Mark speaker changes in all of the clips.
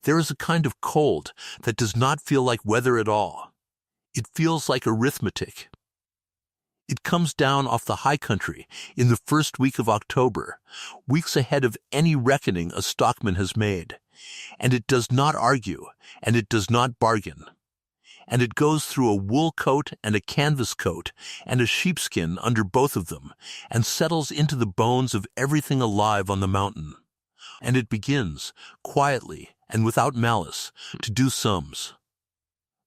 Speaker 1: There is a kind of cold that does not feel like weather at all. It feels like arithmetic. It comes down off the high country in the first week of October, weeks ahead of any reckoning a stockman has made. And it does not argue, and it does not bargain. And it goes through a wool coat and a canvas coat and a sheepskin under both of them, and settles into the bones of everything alive on the mountain. And it begins, quietly and without malice, to do sums.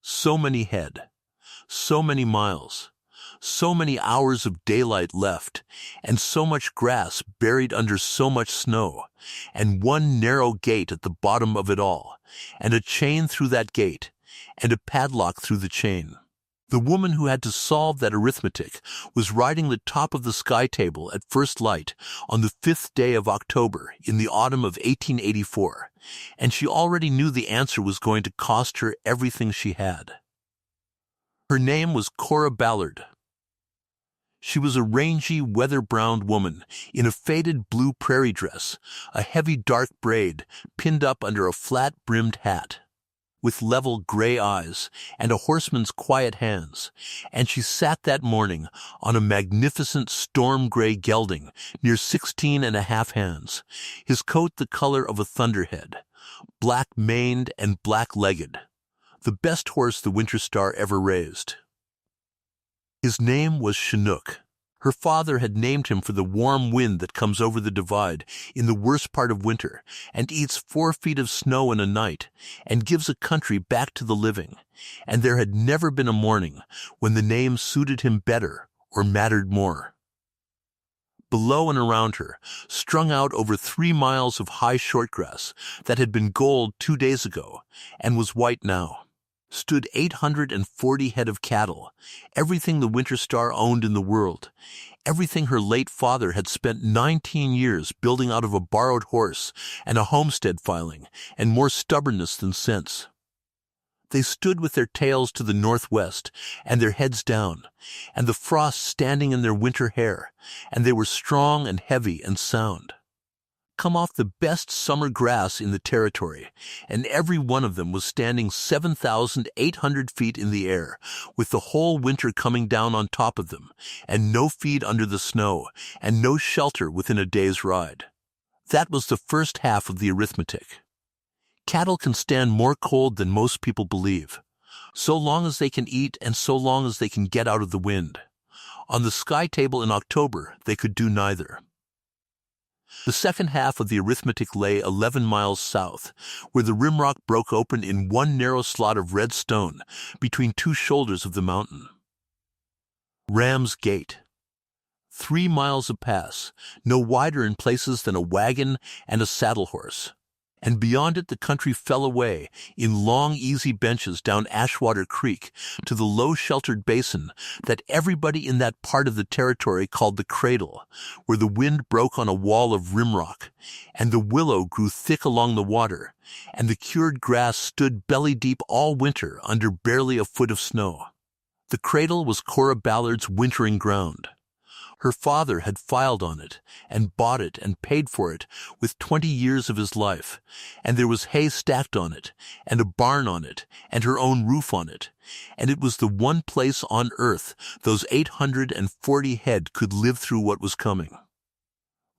Speaker 1: So many head, so many miles, so many hours of daylight left, and so much grass buried under so much snow, and one narrow gate at the bottom of it all, and a chain through that gate, and a padlock through the chain. The woman who had to solve that arithmetic was riding the top of the sky table at first light on the 5th day of October in the autumn of 1884, and she already knew the answer was going to cost her everything she had. Her name was Cora Ballard. She was a rangy, weather-browned woman in a faded blue prairie dress, a heavy dark braid pinned up under a flat-brimmed hat, with level gray eyes and a horseman's quiet hands, and she sat that morning on a magnificent storm-gray gelding near 16½ hands, his coat the color of a thunderhead, black-maned and black-legged, the best horse the Winter Star ever raised. His name was Chinook. Her father had named him for the warm wind that comes over the divide in the worst part of winter and eats 4 feet of snow in a night and gives a country back to the living, and there had never been a morning when the name suited him better or mattered more. Below and around her, strung out over 3 miles of high shortgrass that had been gold 2 days ago and was white now, stood 840 head of cattle, everything the Winter Star owned in the world, everything her late father had spent 19 years building out of a borrowed horse and a homestead filing, and more stubbornness than sense. They stood with their tails to the northwest and their heads down, and the frost standing in their winter hair, and they were strong and heavy and sound. Come off the best summer grass in the territory, and every one of them was standing 7,800 feet in the air, with the whole winter coming down on top of them, and no feed under the snow, and no shelter within a day's ride. That was the first half of the arithmetic. Cattle can stand more cold than most people believe, so long as they can eat and so long as they can get out of the wind. On the sky table in October, they could do neither. The second half of the arithmetic lay 11 miles south, where the rimrock broke open in one narrow slot of red stone between 2 shoulders of the mountain. Ram's Gate. 3 miles a pass, no wider in places than a wagon and a saddle horse. And beyond it the country fell away in long, easy benches down Ashwater Creek to the low-sheltered basin that everybody in that part of the territory called the Cradle, where the wind broke on a wall of rimrock, and the willow grew thick along the water, and the cured grass stood belly-deep all winter under barely a foot of snow. The Cradle was Cora Ballard's wintering ground. Her father had filed on it, and bought it and paid for it with 20 years of his life, and there was hay stacked on it, and a barn on it, and her own roof on it, and it was the one place on earth those 840 head could live through what was coming.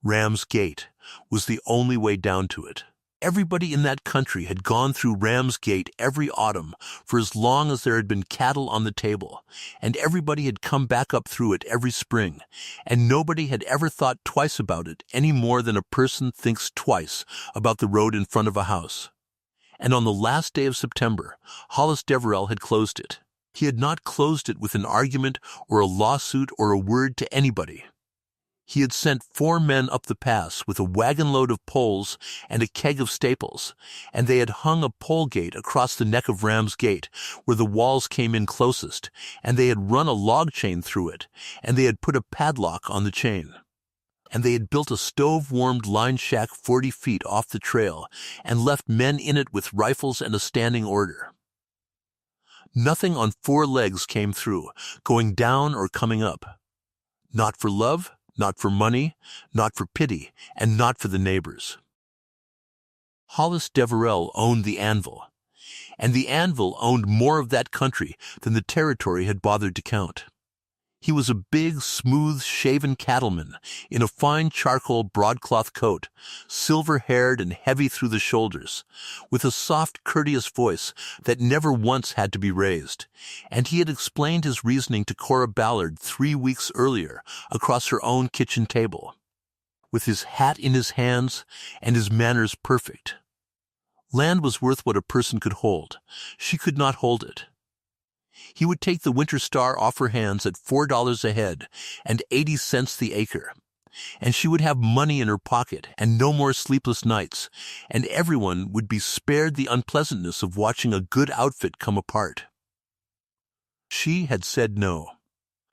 Speaker 1: Ram's Gate was the only way down to it. Everybody in that country had gone through Ram's Gate every autumn for as long as there had been cattle on the table, and everybody had come back up through it every spring, and nobody had ever thought twice about it any more than a person thinks twice about the road in front of a house. And on the last day of September, Hollis Deverell had closed it. He had not closed it with an argument or a lawsuit or a word to anybody. He had sent 4 men up the pass with a wagon-load of poles and a keg of staples, and they had hung a pole gate across the neck of Ram's Gate, where the walls came in closest, and they had run a log chain through it, and they had put a padlock on the chain. And they had built a stove-warmed line shack 40 feet off the trail, and left men in it with rifles and a standing order. Nothing on 4 legs came through, going down or coming up. Not for love, not for money, not for pity, and not for the neighbors. Hollis Deverell owned the anvil, and the anvil owned more of that country than the territory had bothered to count. He was a big, smooth-shaven cattleman in a fine charcoal broadcloth coat, silver-haired and heavy through the shoulders, with a soft, courteous voice that never once had to be raised, and he had explained his reasoning to Cora Ballard 3 weeks earlier across her own kitchen table, with his hat in his hands and his manners perfect. Land was worth what a person could hold. She could not hold it. He would take the winter star off her hands at $4 a head and 80 cents the acre, and she would have money in her pocket and no more sleepless nights, and everyone would be spared the unpleasantness of watching a good outfit come apart. She had said no,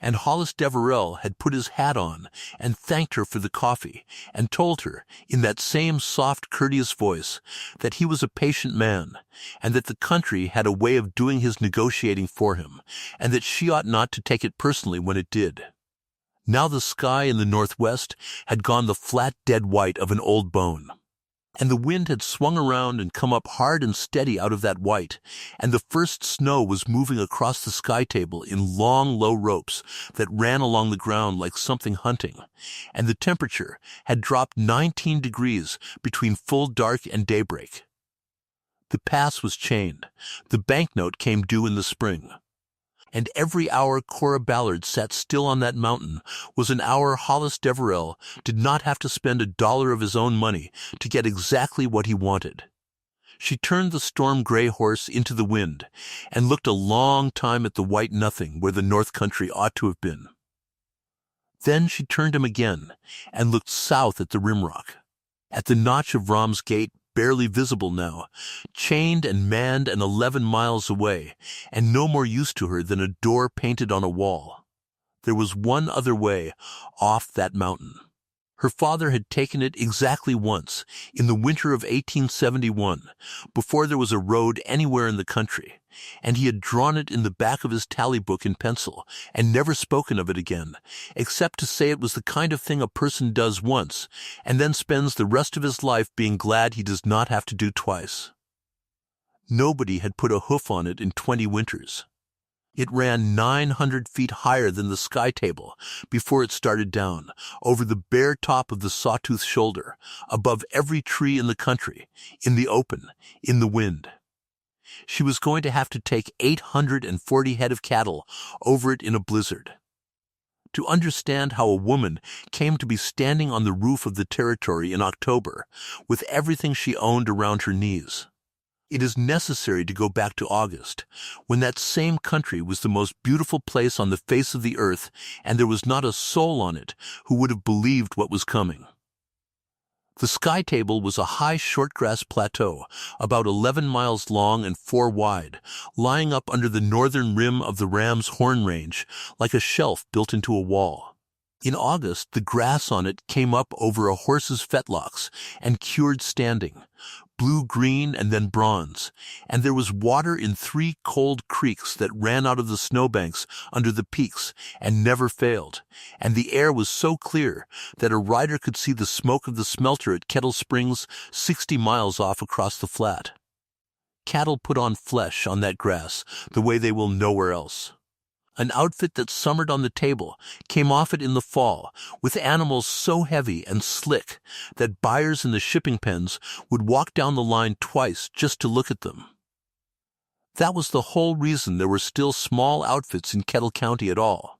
Speaker 1: and Hollis Deverell had put his hat on and thanked her for the coffee and told her, in that same soft, courteous voice, that he was a patient man, and that the country had a way of doing his negotiating for him, and that she ought not to take it personally when it did. Now the sky in the northwest had gone the flat dead white of an old bone, and the wind had swung around and come up hard and steady out of that white, and the first snow was moving across the sky table in long, low ropes that ran along the ground like something hunting, and the temperature had dropped 19 degrees between full dark and daybreak. The pass was chained. The banknote came due in the spring. And every hour Cora Ballard sat still on that mountain was an hour Hollis Deverell did not have to spend $1 of his own money to get exactly what he wanted. She turned the storm-gray horse into the wind and looked a long time at the white nothing where the north country ought to have been. Then she turned him again and looked south at the rimrock, at the notch of Rom's Gate, barely visible now, chained and manned and 11 miles away, and no more use to her than a door painted on a wall. There was one other way, off that mountain. Her father had taken it exactly once, in the winter of 1871, before there was a road anywhere in the country, and he had drawn it in the back of his tally book in pencil, and never spoken of it again, except to say it was the kind of thing a person does once, and then spends the rest of his life being glad he does not have to do twice. Nobody had put a hoof on it in 20 winters. It ran 900 feet higher than the sky table before it started down, over the bare top of the Sawtooth Shoulder, above every tree in the country, in the open, in the wind. She was going to have to take 840 head of cattle over it in a blizzard. To understand how a woman came to be standing on the roof of the territory in October, with everything she owned around her knees, it is necessary to go back to August, when that same country was the most beautiful place on the face of the earth, and there was not a soul on it who would have believed what was coming. The sky table was a high shortgrass plateau, about 11 miles long and 4 wide, lying up under the northern rim of the Ram's Horn Range, like a shelf built into a wall. In August, the grass on it came up over a horse's fetlocks and cured standing, blue-green and then bronze, and there was water in 3 cold creeks that ran out of the snowbanks under the peaks and never failed, and the air was so clear that a rider could see the smoke of the smelter at Kettle Springs 60 miles off across the flat. Cattle put on flesh on that grass the way they will nowhere else. An outfit that summered on the table came off it in the fall, with animals so heavy and slick that buyers in the shipping pens would walk down the line twice just to look at them. That was the whole reason there were still small outfits in Kettle County at all.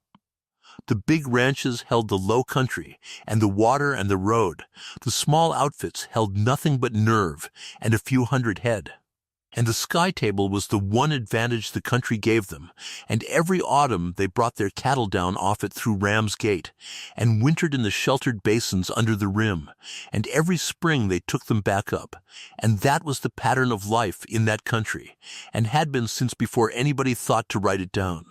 Speaker 1: The big ranches held the low country and the water and the road. The small outfits held nothing but nerve and a few hundred head. And the sky table was the one advantage the country gave them, and every autumn they brought their cattle down off it through Ram's Gate, and wintered in the sheltered basins under the rim, and every spring they took them back up, and that was the pattern of life in that country, and had been since before anybody thought to write it down.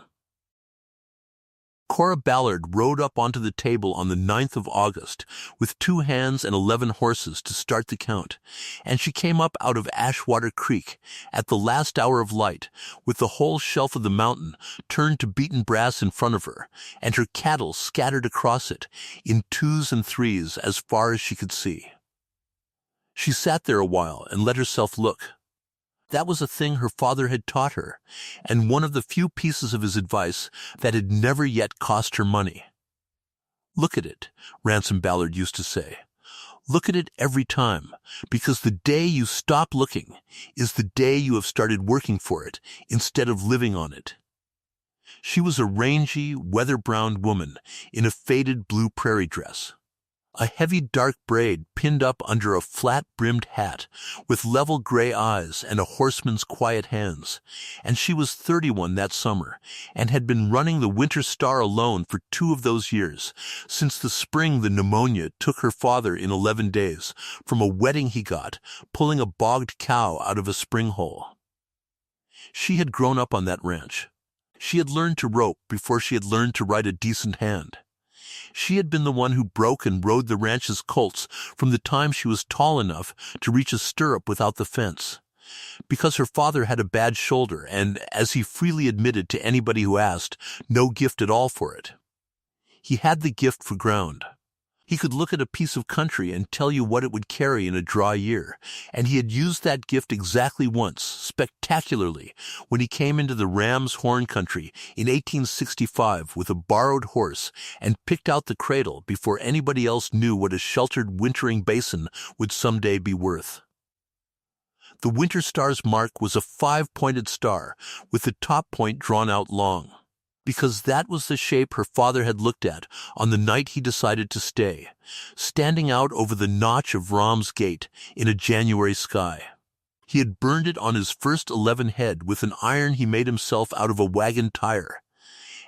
Speaker 1: Cora Ballard rode up onto the table on the 9th of August with 2 hands and 11 horses to start the count, and she came up out of Ashwater Creek at the last hour of light with the whole shelf of the mountain turned to beaten brass in front of her, and her cattle scattered across it in 2s and 3s as far as she could see. She sat there a while and let herself look. That was a thing her father had taught her, and one of the few pieces of his advice that had never yet cost her money. Look at it, Ransom Ballard used to say. Look at it every time, because the day you stop looking is the day you have started working for it instead of living on it. She was a rangy, weather-browned woman in a faded blue prairie dress. A heavy dark braid pinned up under a flat-brimmed hat with level gray eyes and a horseman's quiet hands, and she was 31 that summer and had been running the Winter Star alone for 2 of those years, since the spring the pneumonia took her father in 11 days from a wetting he got pulling a bogged cow out of a spring hole. She had grown up on that ranch. She had learned to rope before she had learned to ride a decent hand. She had been the one who broke and rode the ranch's colts from the time she was tall enough to reach a stirrup without the fence. Because her father had a bad shoulder and, as he freely admitted to anybody who asked, no gift at all for it. He had the gift for ground. He could look at a piece of country and tell you what it would carry in a dry year, and he had used that gift exactly once, spectacularly, when he came into the Ram's Horn country in 1865 with a borrowed horse and picked out the Cradle before anybody else knew what a sheltered wintering basin would someday be worth. The Winter Star's mark was a 5-pointed star with the top point drawn out long, because that was the shape her father had looked at on the night he decided to stay, standing out over the notch of Ram's Gate in a January sky. He had burned it on his first 11 head with an iron he made himself out of a wagon tire,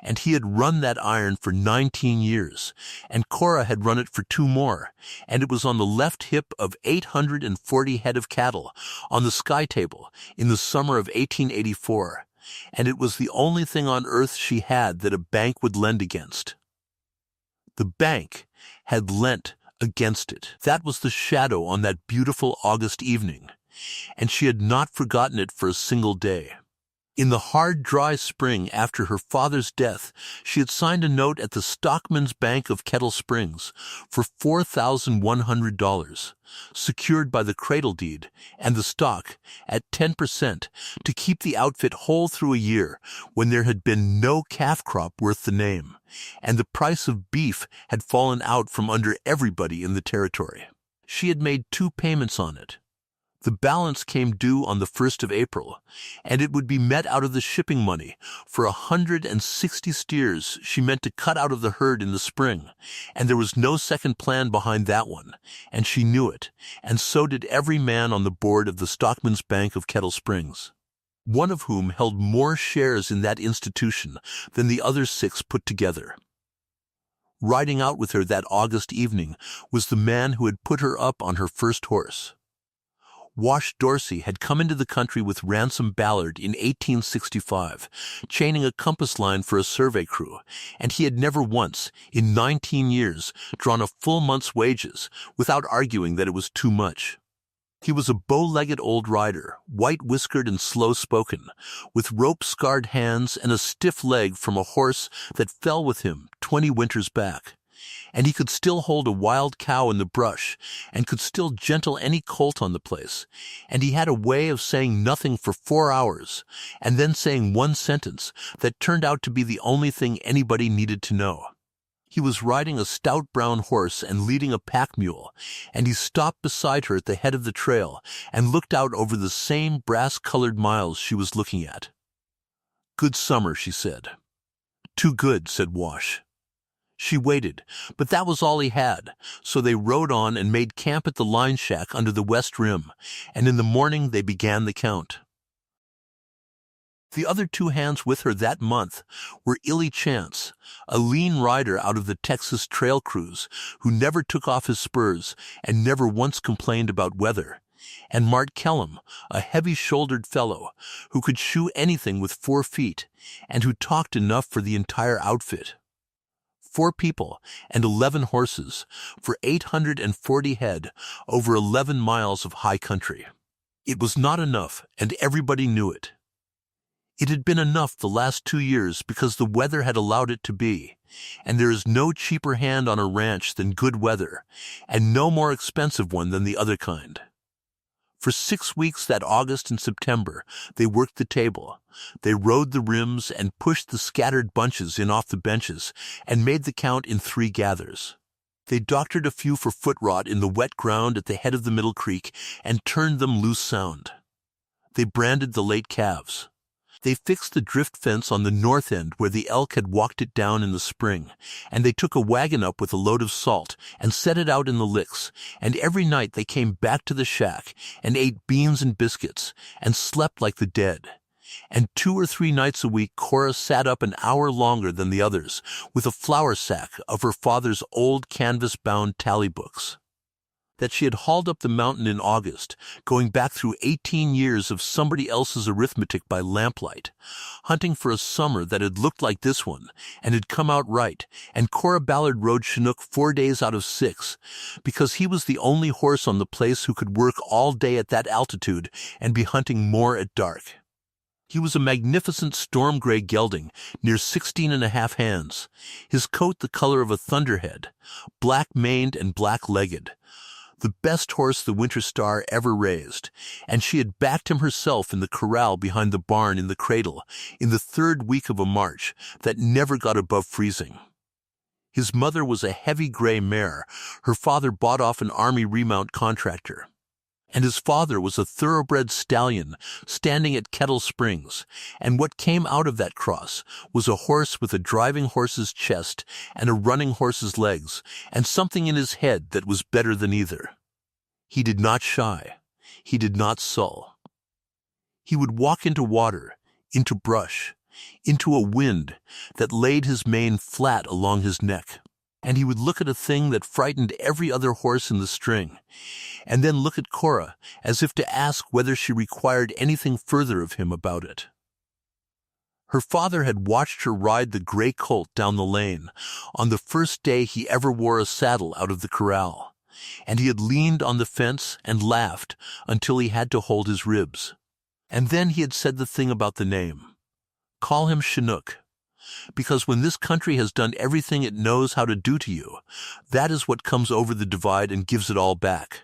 Speaker 1: and he had run that iron for 19 years, and Cora had run it for 2 more, and it was on the left hip of 840 head of cattle on the sky table in the summer of 1884. And it was the only thing on earth she had that a bank would lend against. The bank had lent against it. That was the shadow on that beautiful August evening, and she had not forgotten it for a single day. In the hard, dry spring after her father's death, she had signed a note at the Stockman's Bank of Kettle Springs for $4,100, secured by the Cradle deed and the stock at 10% to keep the outfit whole through a year when there had been no calf crop worth the name, and the price of beef had fallen out from under everybody in the territory. She had made 2 payments on it. The balance came due on the 1st of April, and it would be met out of the shipping money for 160 steers she meant to cut out of the herd in the spring, and there was no second plan behind that one, and she knew it, and so did every man on the board of the Stockman's Bank of Kettle Springs, one of whom held more shares in that institution than the other 6 put together. Riding out with her that August evening was the man who had put her up on her first horse. Wash Dorsey had come into the country with Ransom Ballard in 1865, chaining a compass line for a survey crew, and he had never once, in 19 years, drawn a full month's wages without arguing that it was too much. He was a bow-legged old rider, white-whiskered and slow-spoken, with rope-scarred hands and a stiff leg from a horse that fell with him 20 winters back. And he could still hold a wild cow in the brush, and could still gentle any colt on the place, and he had a way of saying nothing for 4 hours, and then saying one sentence that turned out to be the only thing anybody needed to know. He was riding a stout brown horse and leading a pack mule, and he stopped beside her at the head of the trail and looked out over the same brass-colored miles she was looking at. "Good summer," she said. "Too good," said Wash. She waited, but that was all he had, so they rode on and made camp at the line shack under the west rim, and in the morning they began the count. The other 2 hands with her that month were Illy Chance, a lean rider out of the Texas trail crews who never took off his spurs and never once complained about weather, and Mart Kellum, a heavy-shouldered fellow who could shoe anything with 4 feet and who talked enough for the entire outfit. 4 people and 11 horses for 840 head over 11 miles of high country. It was not enough, and everybody knew it. It had been enough the last 2 years because the weather had allowed it to be, and there is no cheaper hand on a ranch than good weather, and no more expensive one than the other kind. For 6 weeks that August and September, they worked the table. They rode the rims and pushed the scattered bunches in off the benches and made the count in 3 gathers. They doctored a few for foot rot in the wet ground at the head of the middle creek and turned them loose sound. They branded the late calves. They fixed the drift fence on the north end where the elk had walked it down in the spring, and they took a wagon up with a load of salt and set it out in the licks, and every night they came back to the shack and ate beans and biscuits and slept like the dead. And 2 or 3 nights a week Cora sat up an hour longer than the others with a flour sack of her father's old canvas-bound tally books. That she had hauled up the mountain in August, going back through 18 years of somebody else's arithmetic by lamplight, hunting for a summer that had looked like this one and had come out right, and Cora Ballard rode Chinook 4 days out of 6, because he was the only horse on the place who could work all day at that altitude and be hunting more at dark. He was a magnificent storm-gray gelding, near 16.5 hands, his coat the color of a thunderhead, black-maned and black-legged, the best horse the Winter Star ever raised, and she had backed him herself in the corral behind the barn in the Cradle in the 3rd week of a March that never got above freezing. His mother was a heavy gray mare her father bought off an army remount contractor, and his father was a thoroughbred stallion standing at Kettle Springs, and what came out of that cross was a horse with a driving horse's chest and a running horse's legs, and something in his head that was better than either. He did not shy. He did not sulk. He would walk into water, into brush, into a wind that laid his mane flat along his neck, and he would look at a thing that frightened every other horse in the string, and then look at Cora as if to ask whether she required anything further of him about it. Her father had watched her ride the gray colt down the lane on the first day he ever wore a saddle out of the corral, and he had leaned on the fence and laughed until he had to hold his ribs. And then he had said the thing about the name. Call him Chinook, because when this country has done everything it knows how to do to you, that is what comes over the divide and gives it all back.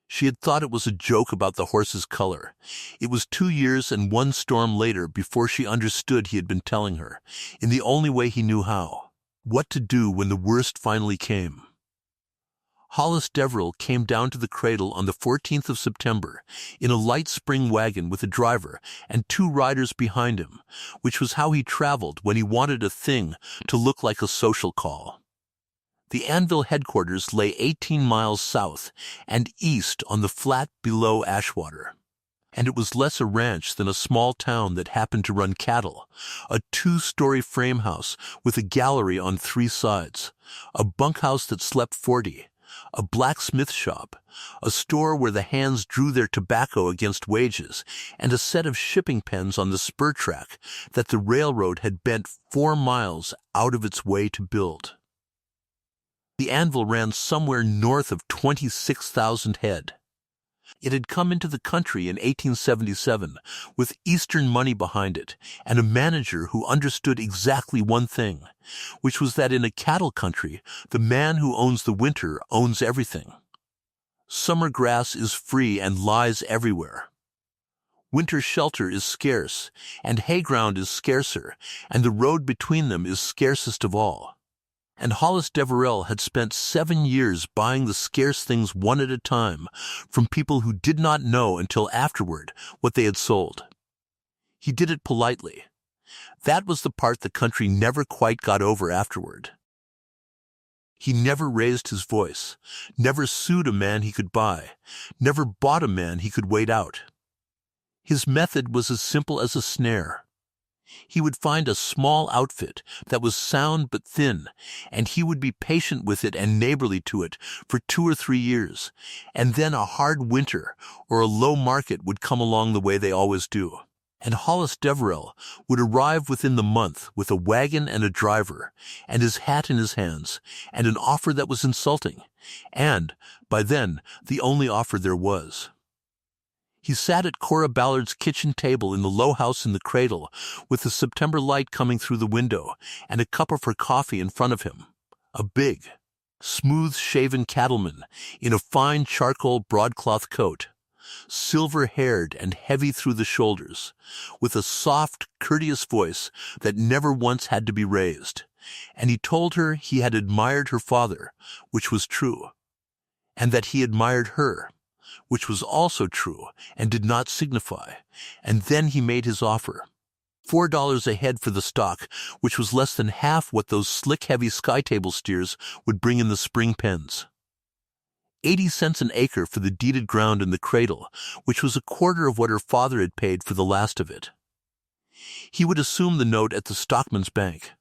Speaker 1: She had thought it was a joke about the horse's color. It was 2 years and 1 storm later before she understood he had been telling her, in the only way he knew how, what to do when the worst finally came. Hollis Deverell came down to the Cradle on the 14th of September in a light spring wagon with a driver and 2 riders behind him, which was how he traveled when he wanted a thing to look like a social call. The Anvil headquarters lay 18 miles south and east on the flat below Ashwater, and it was less a ranch than a small town that happened to run cattle, a 2-story frame house with a gallery on 3 sides, a bunkhouse that slept 40, a blacksmith shop, a store where the hands drew their tobacco against wages, and a set of shipping pens on the spur track that the railroad had bent 4 miles out of its way to build. The Anvil ran somewhere north of 26,000 head. It had come into the country in 1877 with Eastern money behind it and a manager who understood exactly one thing, which was that in a cattle country, the man who owns the winter owns everything. Summer grass is free and lies everywhere. Winter shelter is scarce, and hay ground is scarcer, and the road between them is scarcest of all. And Hollis Deverell had spent 7 years buying the scarce things one at a time from people who did not know until afterward what they had sold. He did it politely. That was the part the country never quite got over afterward. He never raised his voice, never sued a man he could buy, never bought a man he could wait out. His method was as simple as a snare. He would find a small outfit that was sound but thin, and he would be patient with it and neighborly to it for 2 or 3 years, and then a hard winter or a low market would come along the way they always do, and Hollis Deverell would arrive within the month with a wagon and a driver, and his hat in his hands, and an offer that was insulting, and, by then, the only offer there was. He sat at Cora Ballard's kitchen table in the low house in the Cradle, with the September light coming through the window and a cup of her coffee in front of him. A big, smooth-shaven cattleman in a fine charcoal broadcloth coat, silver-haired and heavy through the shoulders, with a soft, courteous voice that never once had to be raised. And he told her he had admired her father, which was true, and that he admired her, which was also true and did not signify. And then he made his offer. $4 a head for the stock, which was less than half what those slick, heavy sky-table steers would bring in the spring pens. 80 cents an acre for the deeded ground in the Cradle, which was a quarter of what her father had paid for the last of it. He would assume the note at the stockman's bank.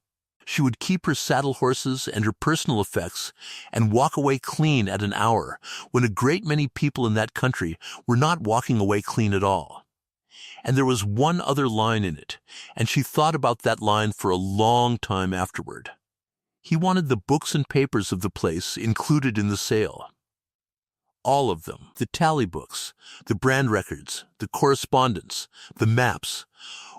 Speaker 1: She would keep her saddle horses and her personal effects and walk away clean at an hour when a great many people in that country were not walking away clean at all. And there was one other line in it, and she thought about that line for a long time afterward. He wanted the books and papers of the place included in the sale. All of them, the tally books, the brand records, the correspondence, the maps,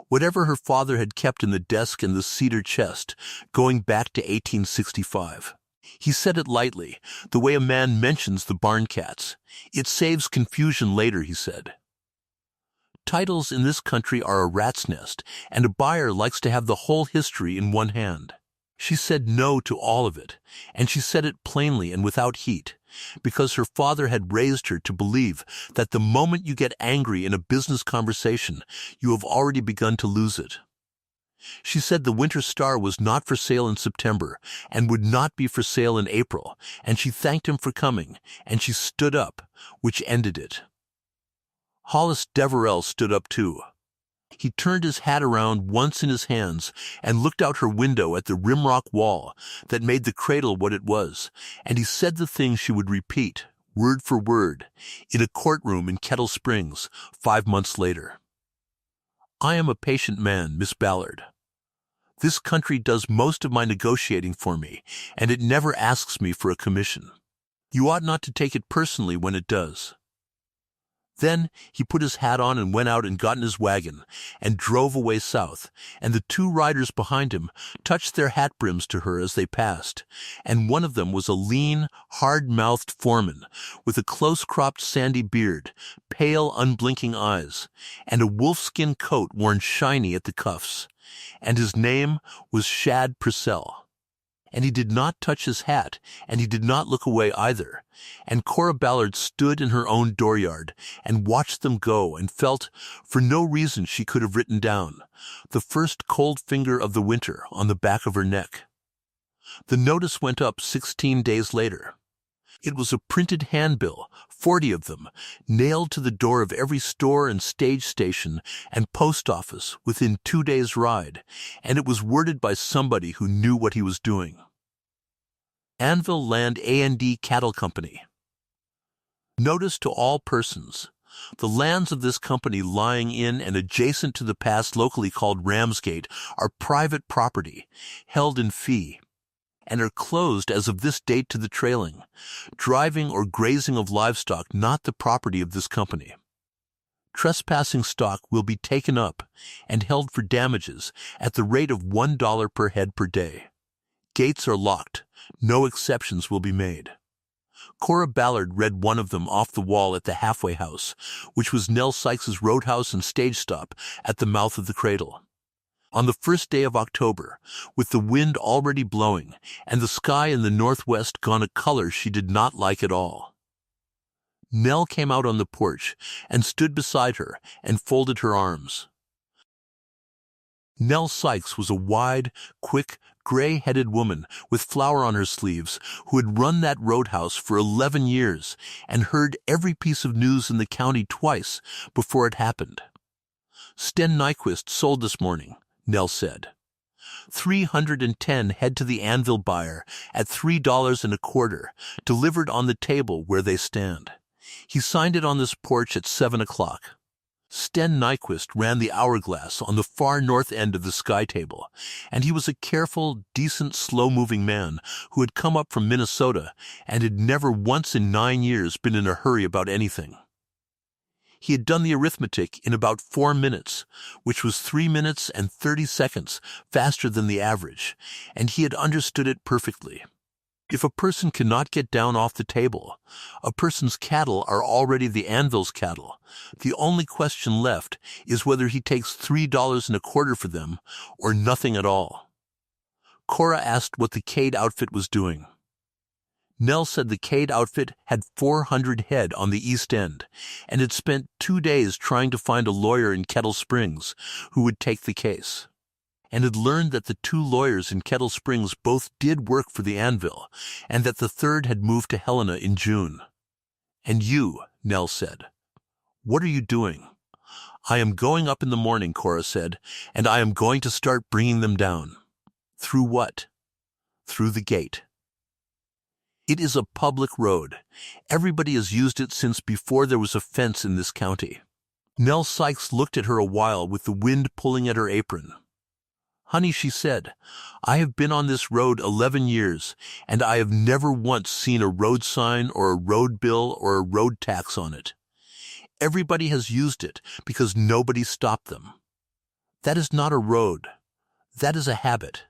Speaker 1: whatever her father had kept in the desk and the cedar chest, going back to 1865. He said it lightly, the way a man mentions the barn cats. It saves confusion later, he said. Titles in this country are a rat's nest, and a buyer likes to have the whole history in one hand. She said no to all of it, and she said it plainly and without heat, because her father had raised her to believe that the moment you get angry in a business conversation, you have already begun to lose it. She said the Winter Star was not for sale in September and would not be for sale in April, and she thanked him for coming, and she stood up, which ended it. Hollis Deverell stood up too. He turned his hat around once in his hands and looked out her window at the rimrock wall that made the Cradle what it was, and he said the things she would repeat, word for word, in a courtroom in Kettle Springs 5 months later. I am a patient man, Miss Ballard. This country does most of my negotiating for me, and it never asks me for a commission. You ought not to take it personally when it does. Then he put his hat on and went out and got in his wagon and drove away south, and the 2 riders behind him touched their hat brims to her as they passed, and one of them was a lean, hard-mouthed foreman with a close-cropped sandy beard, pale, unblinking eyes, and a wolfskin coat worn shiny at the cuffs, and his name was Shad Purcell. And he did not touch his hat, and he did not look away either. And Cora Ballard stood in her own dooryard and watched them go and felt, for no reason she could have written down, the first cold finger of the winter on the back of her neck. The notice went up 16 days later. It was a printed handbill, 40 of them, nailed to the door of every store and stage station and post office within 2 days' ride, and it was worded by somebody who knew what he was doing. Anvil Land A&D Cattle Company. Notice to all persons. The lands of this company lying in and adjacent to the pass locally called Ramsgate are private property, held in fee, and are closed as of this date to the trailing, driving or grazing of livestock not the property of this company. Trespassing stock will be taken up and held for damages at the rate of $1 per head per day. Gates are locked. No exceptions will be made. Cora Ballard read one of them off the wall at the halfway house, which was Nell Sykes's roadhouse and stage stop at the mouth of the Cradle. On the first day of October, with the wind already blowing and the sky in the northwest gone a color she did not like at all, Nell came out on the porch and stood beside her and folded her arms. Nell Sykes was a wide, quick, gray-headed woman with flour on her sleeves who had run that roadhouse for 11 years and heard every piece of news in the county twice before it happened. "Sten Nyquist sold this morning," Nell said. 310 head to the anvil buyer at $3 and a quarter, delivered on the table where they stand. He signed it on this porch at 7 o'clock. Sten Nyquist ran the hourglass on the far north end of the sky table, and he was a careful, decent, slow-moving man who had come up from Minnesota and had never once in 9 years been in a hurry about anything. He had done the arithmetic in about 4 minutes, which was 3 minutes and 30 seconds faster than the average, and he had understood it perfectly. If a person cannot get down off the table, a person's cattle are already the anvil's cattle. The only question left is whether he takes $3.25 for them or nothing at all. Cora asked what the Cade outfit was doing. Nell said the Cade outfit had 400 head on the East End and had spent 2 days trying to find a lawyer in Kettle Springs who would take the case, and had learned that the 2 lawyers in Kettle Springs both did work for the Anvil, and that the third had moved to Helena in June. "And you," Nell said, "what are you doing?" "I am going up in the morning," Cora said, "and I am going to start bringing them down." "Through what?" "Through the gate. It is a public road. Everybody has used it since before there was a fence in this county." Nell Sykes looked at her a while with the wind pulling at her apron. "Honey," she said, "I have been on this road 11 years, and I have never once seen a road sign or a road bill or a road tax on it. Everybody has used it because nobody stopped them. That is not a road. That is a habit."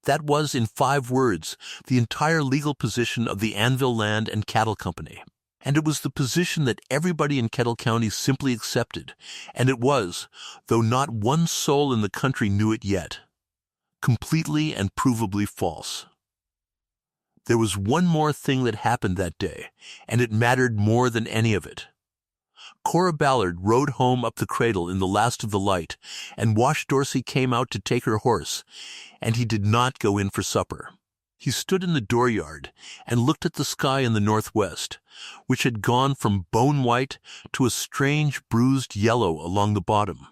Speaker 1: That was, in 5 words, the entire legal position of the Anvil Land and Cattle Company. And it was the position that everybody in Kettle County simply accepted, and it was, though not one soul in the country knew it yet, completely and provably false. There was one more thing that happened that day, and it mattered more than any of it. Cora Ballard rode home up the Cradle in the last of the light, and Wash Dorsey came out to take her horse, and he did not go in for supper. He stood in the dooryard and looked at the sky in the northwest, which had gone from bone white to a strange bruised yellow along the bottom,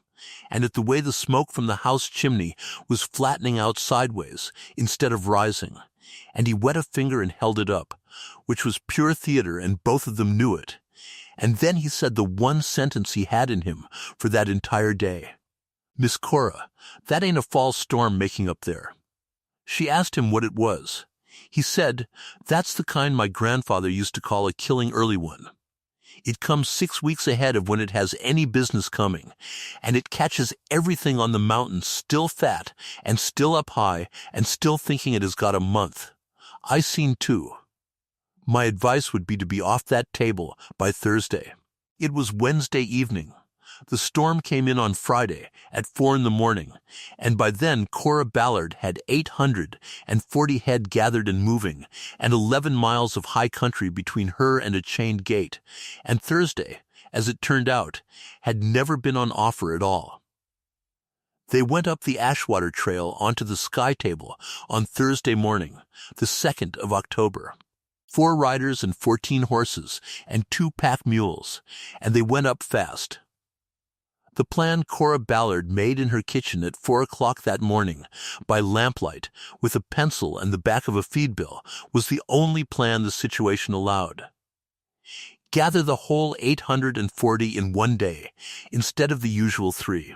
Speaker 1: and at the way the smoke from the house chimney was flattening out sideways instead of rising, and he wet a finger and held it up, which was pure theater, and both of them knew it. And then he said the one sentence he had in him for that entire day. "Miss Cora, that ain't a fall storm making up there." She asked him what it was. He said, "That's the kind my grandfather used to call a killing early one. It comes 6 weeks ahead of when it has any business coming, and it catches everything on the mountain still fat and still up high and still thinking it has got a month. I seen 2. My advice would be to be off that table by Thursday." It was Wednesday evening. The storm came in on Friday at 4 in the morning, and by then Cora Ballard had 840 head gathered and moving, and 11 miles of high country between her and a chained gate, and Thursday, as it turned out, had never been on offer at all. They went up the Ashwater Trail onto the Sky Table on Thursday morning, the 2nd of October. 4 riders and 14 horses and 2 pack mules, and they went up fast. The plan Cora Ballard made in her kitchen at 4 o'clock that morning, by lamplight, with a pencil and the back of a feed bill, was the only plan the situation allowed. Gather the whole 840 in one day, instead of the usual 3.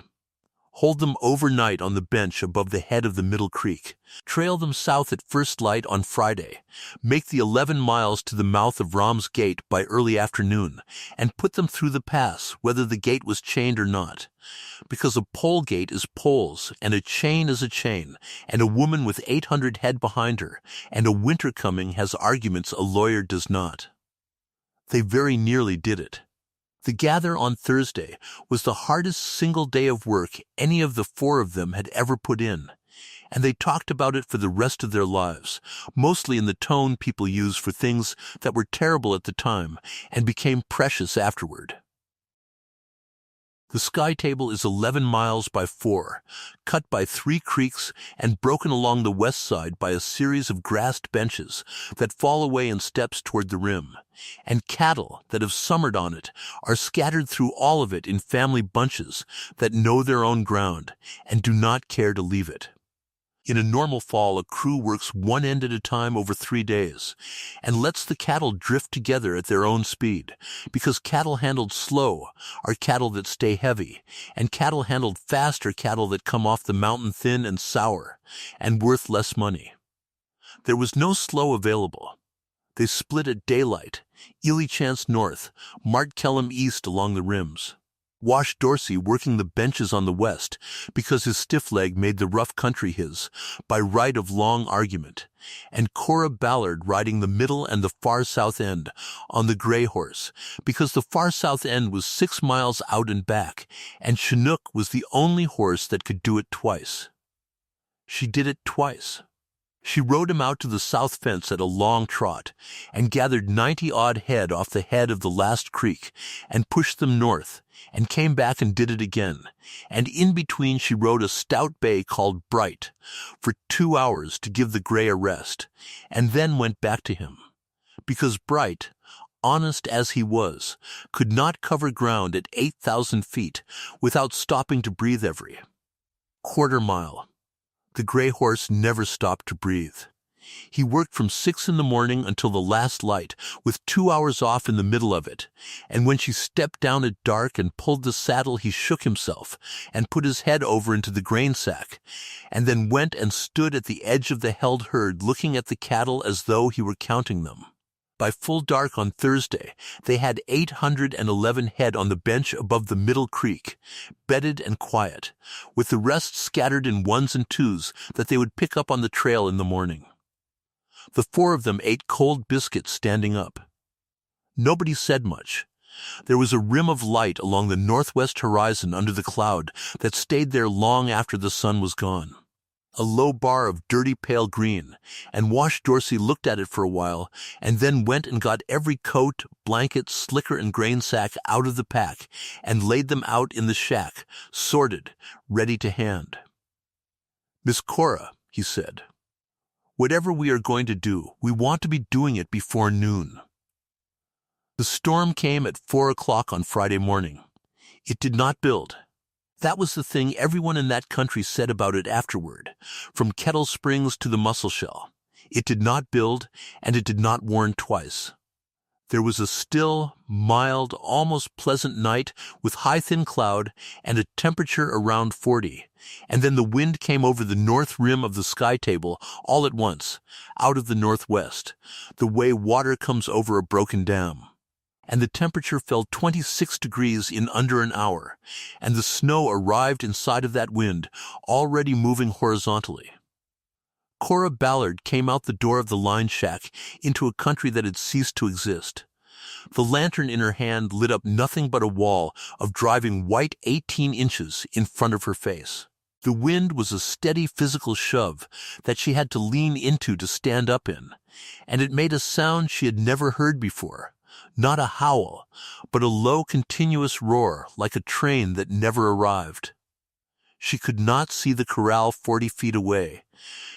Speaker 1: Hold them overnight on the bench above the head of the Middle Creek. Trail them south at first light on Friday. Make the 11 miles to the mouth of Rom's Gate by early afternoon, and put them through the pass, whether the gate was chained or not. Because a pole gate is poles, and a chain is a chain, and a woman with 800 head behind her, and a winter coming has arguments a lawyer does not. They very nearly did it. The gather on Thursday was the hardest single day of work any of the 4 of them had ever put in, and they talked about it for the rest of their lives, mostly in the tone people use for things that were terrible at the time and became precious afterward. The Sky Table is 11 miles by 4, cut by 3 creeks and broken along the west side by a series of grassed benches that fall away in steps toward the rim, and cattle that have summered on it are scattered through all of it in family bunches that know their own ground and do not care to leave it. In a normal fall, a crew works one end at a time over 3 days, and lets the cattle drift together at their own speed, because cattle handled slow are cattle that stay heavy, and cattle handled fast are cattle that come off the mountain thin and sour, and worth less money. There was no slow available. They split at daylight, Ely Chance north, Mart Kellum east along the rims. Wash Dorsey working the benches on the west, because his stiff leg made the rough country his, by right of long argument, and Cora Ballard riding the middle and the far south end on the gray horse, because the far south end was 6 miles out and back, and Chinook was the only horse that could do it twice. She did it twice. She rode him out to the south fence at a long trot, and gathered 90-odd head off the head of the last creek, and pushed them north, and came back and did it again, and in between she rode a stout bay called Bright for 2 hours to give the gray a rest, and then went back to him, because Bright, honest as he was, could not cover ground at 8,000 feet without stopping to breathe every quarter-mile. The gray horse never stopped to breathe. He worked from 6 in the morning until the last light, with 2 hours off in the middle of it, and when she stepped down at dark and pulled the saddle he shook himself, and put his head over into the grain sack, and then went and stood at the edge of the held herd looking at the cattle as though he were counting them. By full dark on Thursday, they had 811 head on the bench above the middle creek, bedded and quiet, with the rest scattered in ones and twos that they would pick up on the trail in the morning. The 4 of them ate cold biscuits standing up. Nobody said much. There was a rim of light along the northwest horizon under the cloud that stayed there long after the sun was gone. A low bar of dirty pale green, and Wash Dorsey looked at it for a while, and then went and got every coat, blanket, slicker, and grain sack out of the pack, and laid them out in the shack, sorted, ready to hand. "Miss Cora," he said, "whatever we are going to do, we want to be doing it before noon." The storm came at 4 o'clock on Friday morning. It did not build. That was the thing everyone in that country said about it afterward, from Kettle Springs to the Musselshell. It did not build, and it did not warn twice. There was a still, mild, almost pleasant night with high thin cloud and a temperature around 40, and then the wind came over the north rim of the sky table all at once, out of the northwest, the way water comes over a broken dam. And the temperature fell 26 degrees in under an hour, and the snow arrived inside of that wind, already moving horizontally. Cora Ballard came out the door of the line shack into a country that had ceased to exist. The lantern in her hand lit up nothing but a wall of driving white 18 inches in front of her face. The wind was a steady physical shove that she had to lean into to stand up in, and it made a sound she had never heard before. Not a howl, but a low continuous roar like a train that never arrived. She could not see the corral 40 feet away.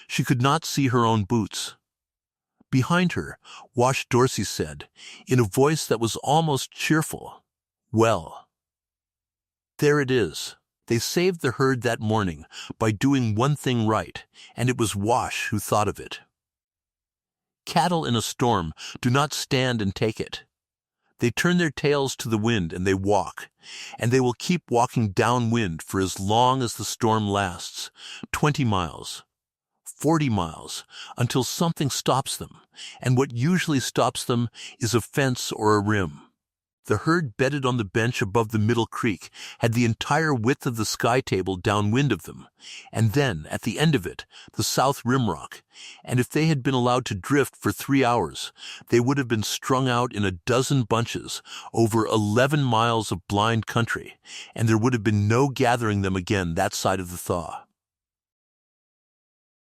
Speaker 1: She could not see her own boots. Behind her, Wash Dorsey said, in a voice that was almost cheerful, "Well, there it is. They saved the herd that morning by doing one thing right, and it was Wash who thought of it. Cattle in a storm do not stand and take it. They turn their tails to the wind and they walk, and they will keep walking downwind for as long as the storm lasts, 20 miles, 40 miles, until something stops them, and what usually stops them is a fence or a rim. The herd bedded on the bench above the middle creek had the entire width of the sky table downwind of them, and then, at the end of it, the south rim rock, and if they had been allowed to drift for 3 hours, they would have been strung out in a dozen bunches over 11 miles of blind country, and there would have been no gathering them again that side of the thaw.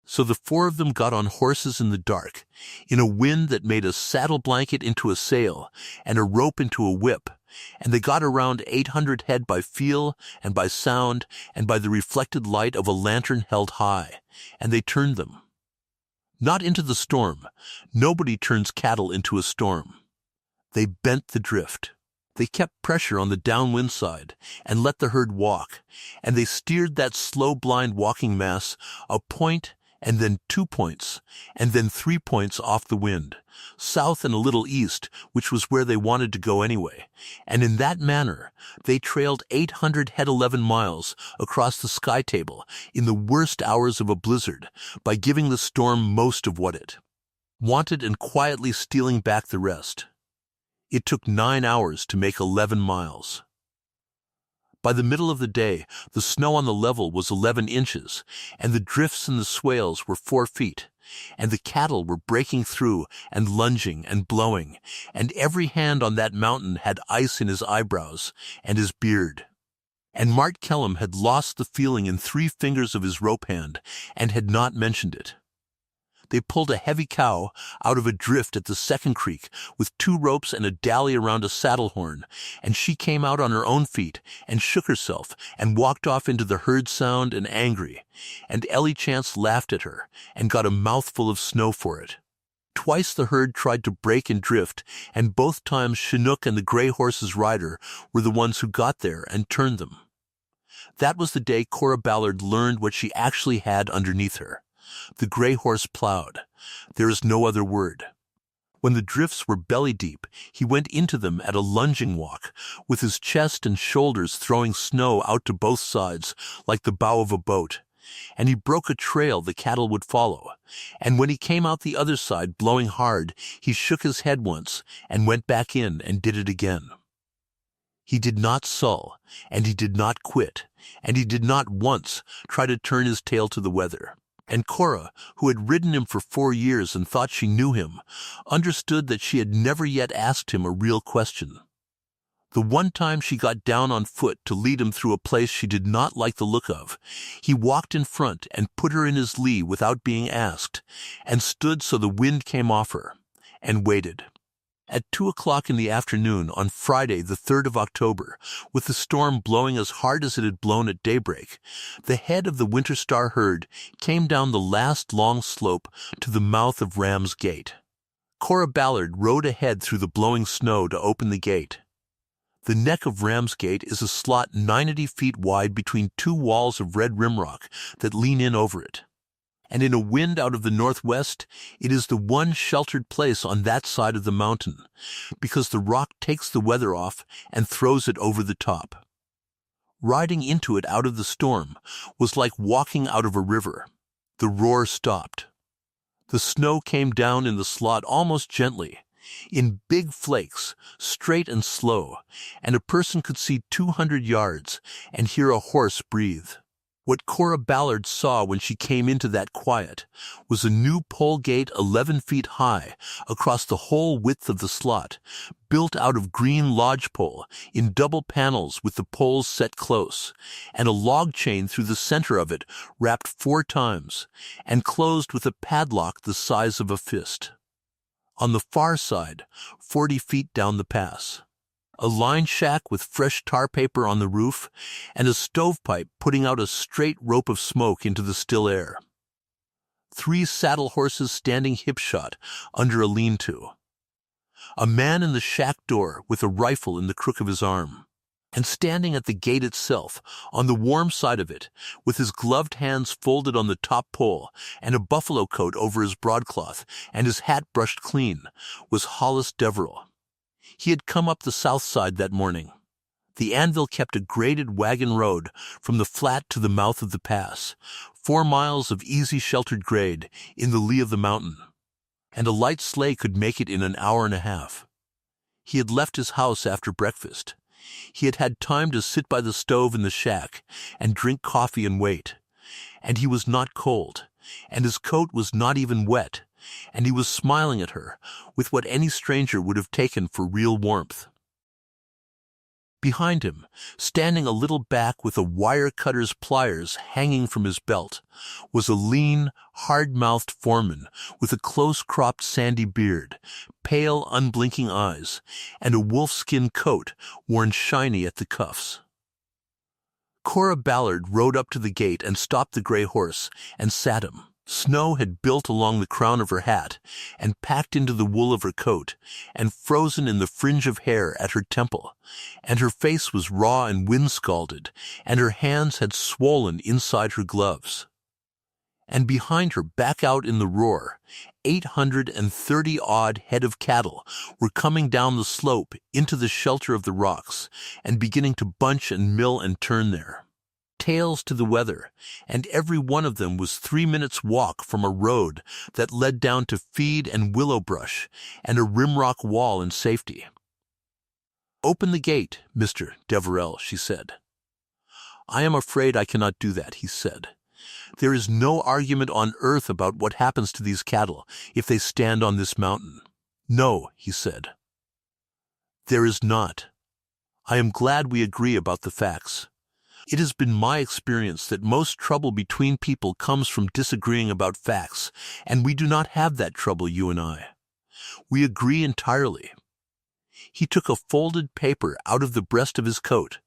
Speaker 1: So the 4 of them got on horses in the dark, in a wind that made a saddle blanket into a sail and a rope into a whip, and they got around 800 head by feel and by sound and by the reflected light of a lantern held high, and they turned them. Not into the storm. Nobody turns cattle into a storm. They bent the drift. They kept pressure on the downwind side and let the herd walk, and they steered that slow blind walking mass a point and then 2 points, and then 3 points off the wind, south and a little east, which was where they wanted to go anyway, and in that manner they trailed 800 head 11 miles across the sky table in the worst hours of a blizzard by giving the storm most of what it wanted and quietly stealing back the rest. It took 9 hours to make 11 miles. By the middle of the day, the snow on the level was 11 inches, and the drifts in the swales were 4 feet, and the cattle were breaking through and lunging and blowing, and every hand on that mountain had ice in his eyebrows and his beard. And Mart Kellum had lost the feeling in 3 fingers of his rope hand and had not mentioned it. They pulled a heavy cow out of a drift at the second creek with 2 ropes and a dolly around a saddle horn, and she came out on her own feet and shook herself and walked off into the herd sound and angry, and Ellie Chance laughed at her and got a mouthful of snow for it. Twice the herd tried to break and drift, and both times Chinook and the gray horse's rider were the ones who got there and turned them. That was the day Cora Ballard learned what she actually had underneath her. The gray horse plowed. There is no other word. When the drifts were belly deep, he went into them at a lunging walk, with his chest and shoulders throwing snow out to both sides like the bow of a boat, and he broke a trail the cattle would follow, and when he came out the other side blowing hard, he shook his head once and went back in and did it again. He did not sulk, and he did not quit, and he did not once try to turn his tail to the weather. And Cora, who had ridden him for 4 years and thought she knew him, understood that she had never yet asked him a real question. The one time she got down on foot to lead him through a place she did not like the look of, he walked in front and put her in his lee without being asked, and stood so the wind came off her, and waited. At 2 o'clock in the afternoon on Friday, the 3rd of October, with the storm blowing as hard as it had blown at daybreak, the head of the Winter Star herd came down the last long slope to the mouth of Ram's Gate. Cora Ballard rode ahead through the blowing snow to open the gate. The neck of Ram's Gate is a slot 90 feet wide between 2 walls of red rimrock that lean in over it. And in a wind out of the northwest, it is the one sheltered place on that side of the mountain, because the rock takes the weather off and throws it over the top. Riding into it out of the storm was like walking out of a river. The roar stopped. The snow came down in the slot almost gently, in big flakes, straight and slow, and a person could see 200 yards and hear a horse breathe. What Cora Ballard saw when she came into that quiet was a new pole gate 11 feet high across the whole width of the slot, built out of green lodgepole in double panels with the poles set close, and a log chain through the center of it wrapped 4 times, and closed with a padlock the size of a fist. On the far side, 40 feet down the pass, a line shack with fresh tar paper on the roof, and a stovepipe putting out a straight rope of smoke into the still air. 3 saddle horses standing hip-shot under a lean-to. A man in the shack door with a rifle in the crook of his arm. And standing at the gate itself, on the warm side of it, with his gloved hands folded on the top pole and a buffalo coat over his broadcloth and his hat brushed clean, was Hollis Deverell. He had come up the south side that morning. The anvil kept a graded wagon road from the flat to the mouth of the pass, 4 miles of easy sheltered grade in the lee of the mountain, and a light sleigh could make it in an hour and a half. He had left his house after breakfast. He had had time to sit by the stove in the shack and drink coffee and wait, and he was not cold, and his coat was not even wet, and he was smiling at her with what any stranger would have taken for real warmth. Behind him, standing a little back with a wire cutter's pliers hanging from his belt, was a lean, hard-mouthed foreman with a close-cropped sandy beard, pale, unblinking eyes, and a wolfskin coat worn shiny at the cuffs. Cora Ballard rode up to the gate and stopped the gray horse and sat him. Snow had built along the crown of her hat and packed into the wool of her coat and frozen in the fringe of hair at her temple, and her face was raw and wind-scalded, and her hands had swollen inside her gloves. And behind her, back out in the roar, 830-odd head of cattle were coming down the slope into the shelter of the rocks and beginning to bunch and mill and turn there. Tails to the weather, and every one of them was 3 minutes' walk from a road that led down to feed and willow brush and a rimrock wall in safety. "Open the gate, Mr. Deverell," she said. I am afraid I cannot do that, he said. There is no argument on earth about what happens to these cattle if they stand on this mountain. No, he said. There is not. I am glad we agree about the facts. It has been my experience that most trouble between people comes from disagreeing about facts, and we do not have that trouble, you and I. We agree entirely. He took a folded paper out of the breast of his coat,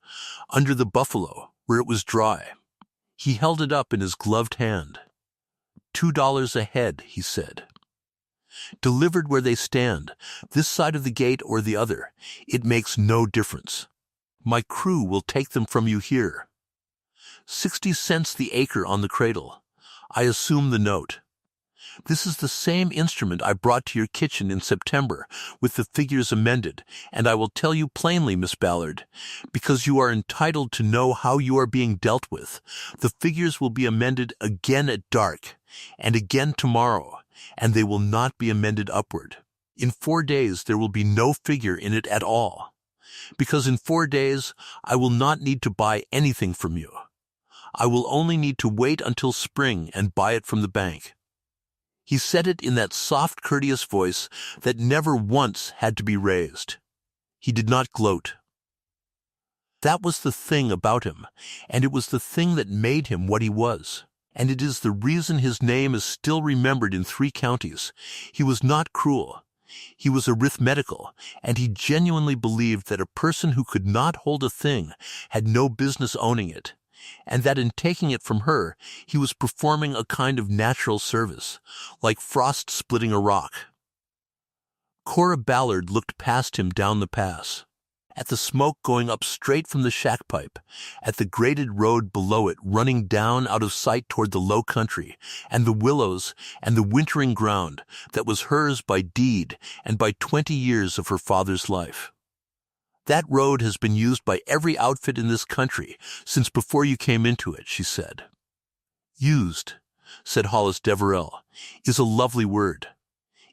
Speaker 1: under the buffalo, where it was dry. He held it up in his gloved hand. $2 a head, he said. Delivered where they stand, this side of the gate or the other, it makes no difference. My crew will take them from you here. 60 cents the acre on the Cradle. I assume the note. This is the same instrument I brought to your kitchen in September, with the figures amended, and I will tell you plainly, Miss Ballard, because you are entitled to know how you are being dealt with. The figures will be amended again at dark, and again tomorrow, and they will not be amended upward. In 4 days there will be no figure in it at all, because in 4 days I will not need to buy anything from you. I will only need to wait until spring and buy it from the bank. He said it in that soft, courteous voice that never once had to be raised. He did not gloat. That was the thing about him, and it was the thing that made him what he was. And it is the reason his name is still remembered in 3 counties. He was not cruel. He was arithmetical, and he genuinely believed that a person who could not hold a thing had no business owning it, and that in taking it from her, he was performing a kind of natural service, like frost splitting a rock. Cora Ballard looked past him down the pass, at the smoke going up straight from the shack pipe, at the graded road below it running down out of sight toward the low country, and the willows and the wintering ground that was hers by deed and by 20 years of her father's life. That road has been used by every outfit in this country since before you came into it, she said. Used, said Hollis Deverell, is a lovely word.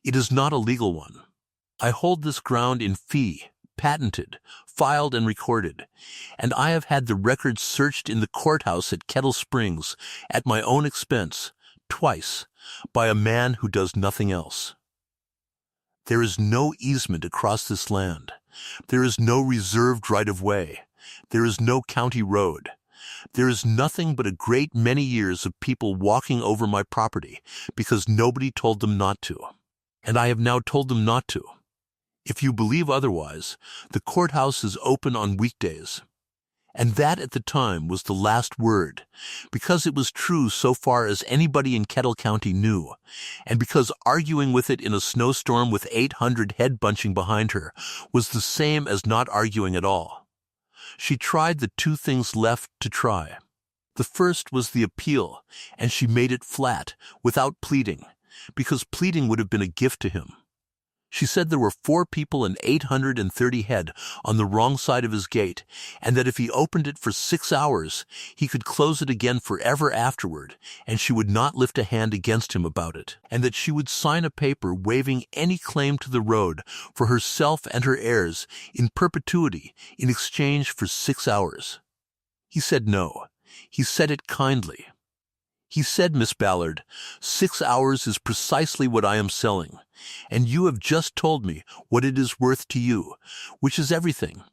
Speaker 1: It is not a legal one. I hold this ground in fee, patented, filed and recorded, and I have had the records searched in the courthouse at Kettle Springs at my own expense, twice, by a man who does nothing else. There is no easement across this land. There is no reserved right-of-way. There is no county road. There is nothing but a great many years of people walking over my property because nobody told them not to. And I have now told them not to. If you believe otherwise, the courthouse is open on weekdays. And that at the time was the last word, because it was true so far as anybody in Kettle County knew, and because arguing with it in a snowstorm with 800 head bunching behind her was the same as not arguing at all. She tried the 2 things left to try. The first was the appeal, and she made it flat, without pleading, because pleading would have been a gift to him. She said there were 4 people and 830 head on the wrong side of his gate, and that if he opened it for 6 hours, he could close it again forever afterward, and she would not lift a hand against him about it, and that she would sign a paper waiving any claim to the road for herself and her heirs in perpetuity in exchange for 6 hours. He said no. He said it kindly. He said, Miss Ballard, 6 hours is precisely what I am selling, and you have just told me what it is worth to you, which is everything.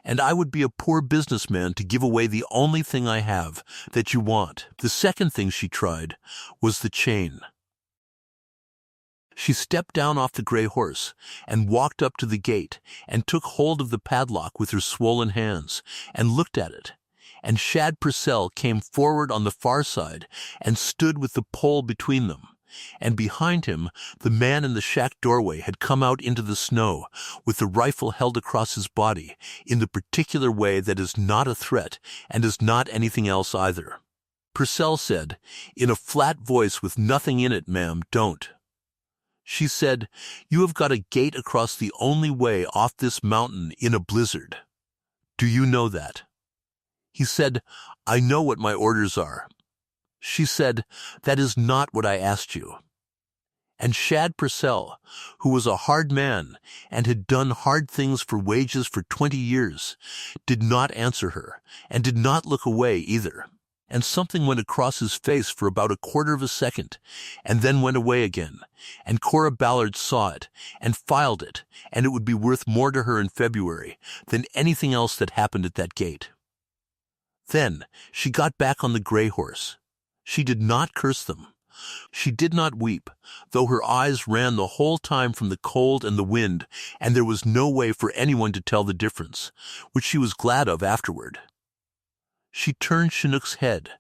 Speaker 1: And I would be a poor businessman to give away the only thing I have that you want. The second thing she tried was the chain. She stepped down off the gray horse and walked up to the gate and took hold of the padlock with her swollen hands and looked at it. And Shad Purcell came forward on the far side and stood with the pole between them, and behind him the man in the shack doorway had come out into the snow with the rifle held across his body in the particular way that is not a threat and is not anything else either. Purcell said, in a flat voice with nothing in it, ma'am, don't. She said, you have got a gate across the only way off this mountain in a blizzard. Do you know that? He said, I know what my orders are. She said, that is not what I asked you. And Shad Purcell, who was a hard man and had done hard things for wages for 20 years, did not answer her and did not look away either. And something went across his face for about a quarter of a second, and then went away again, and Cora Ballard saw it, and filed it, and it would be worth more to her in February than anything else that happened at that gate. Then she got back on the gray horse. She did not curse them. She did not weep, though her eyes ran the whole time from the cold and the wind, and there was no way for anyone to tell the difference, which she was glad of afterward. She turned Chinook's head,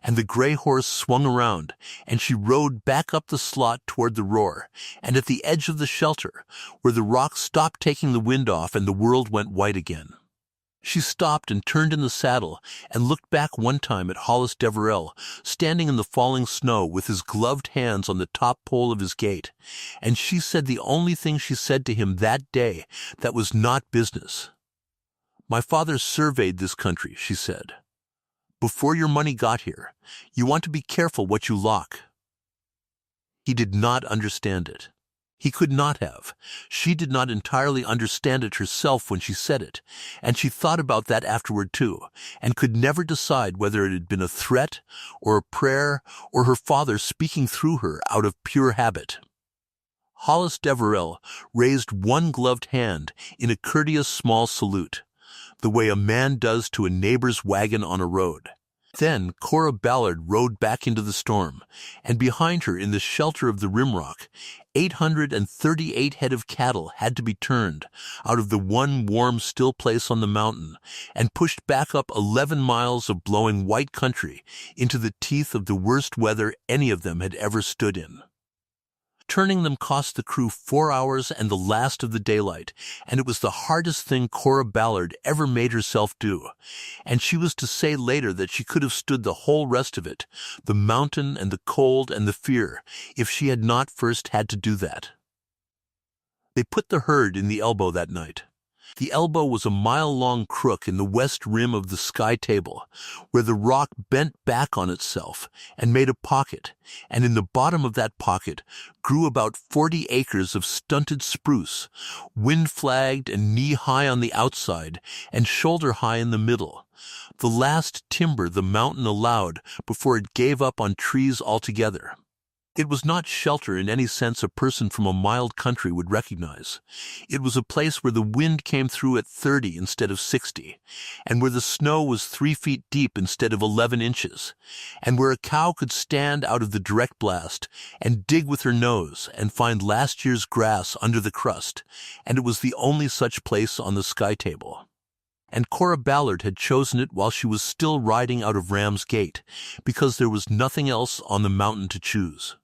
Speaker 1: and the gray horse swung around, and she rode back up the slot toward the roar, and at the edge of the shelter, where the rocks stopped taking the wind off and the world went white again. She stopped and turned in the saddle and looked back one time at Hollis Deverell, standing in the falling snow with his gloved hands on the top pole of his gate, and she said the only thing she said to him that day that was not business. "My father surveyed this country," she said. "Before your money got here, you want to be careful what you lock." He did not understand it. He could not have. She did not entirely understand it herself when she said it, and she thought about that afterward too, and could never decide whether it had been a threat or a prayer or her father speaking through her out of pure habit. Hollis Deverell raised one gloved hand in a courteous small salute, the way a man does to a neighbor's wagon on a road. Then Cora Ballard rode back into the storm, and behind her in the shelter of the rimrock, 838 head of cattle had to be turned out of the one warm, still place on the mountain and pushed back up 11 miles of blowing white country into the teeth of the worst weather any of them had ever stood in. Turning them cost the crew 4 hours and the last of the daylight, and it was the hardest thing Cora Ballard ever made herself do, and she was to say later that she could have stood the whole rest of it, the mountain and the cold and the fear, if she had not first had to do that. They put the herd in the elbow that night. The elbow was a mile-long crook in the west rim of the sky table, where the rock bent back on itself and made a pocket, and in the bottom of that pocket grew about 40 acres of stunted spruce, wind-flagged and knee-high on the outside and shoulder-high in the middle, the last timber the mountain allowed before it gave up on trees altogether. It was not shelter in any sense a person from a mild country would recognize. It was a place where the wind came through at 30 instead of 60, and where the snow was 3 feet deep instead of 11 inches, and where a cow could stand out of the direct blast and dig with her nose and find last year's grass under the crust, and it was the only such place on the sky table. And Cora Ballard had chosen it while she was still riding out of Ram's Gate, because there was nothing else on the mountain to choose.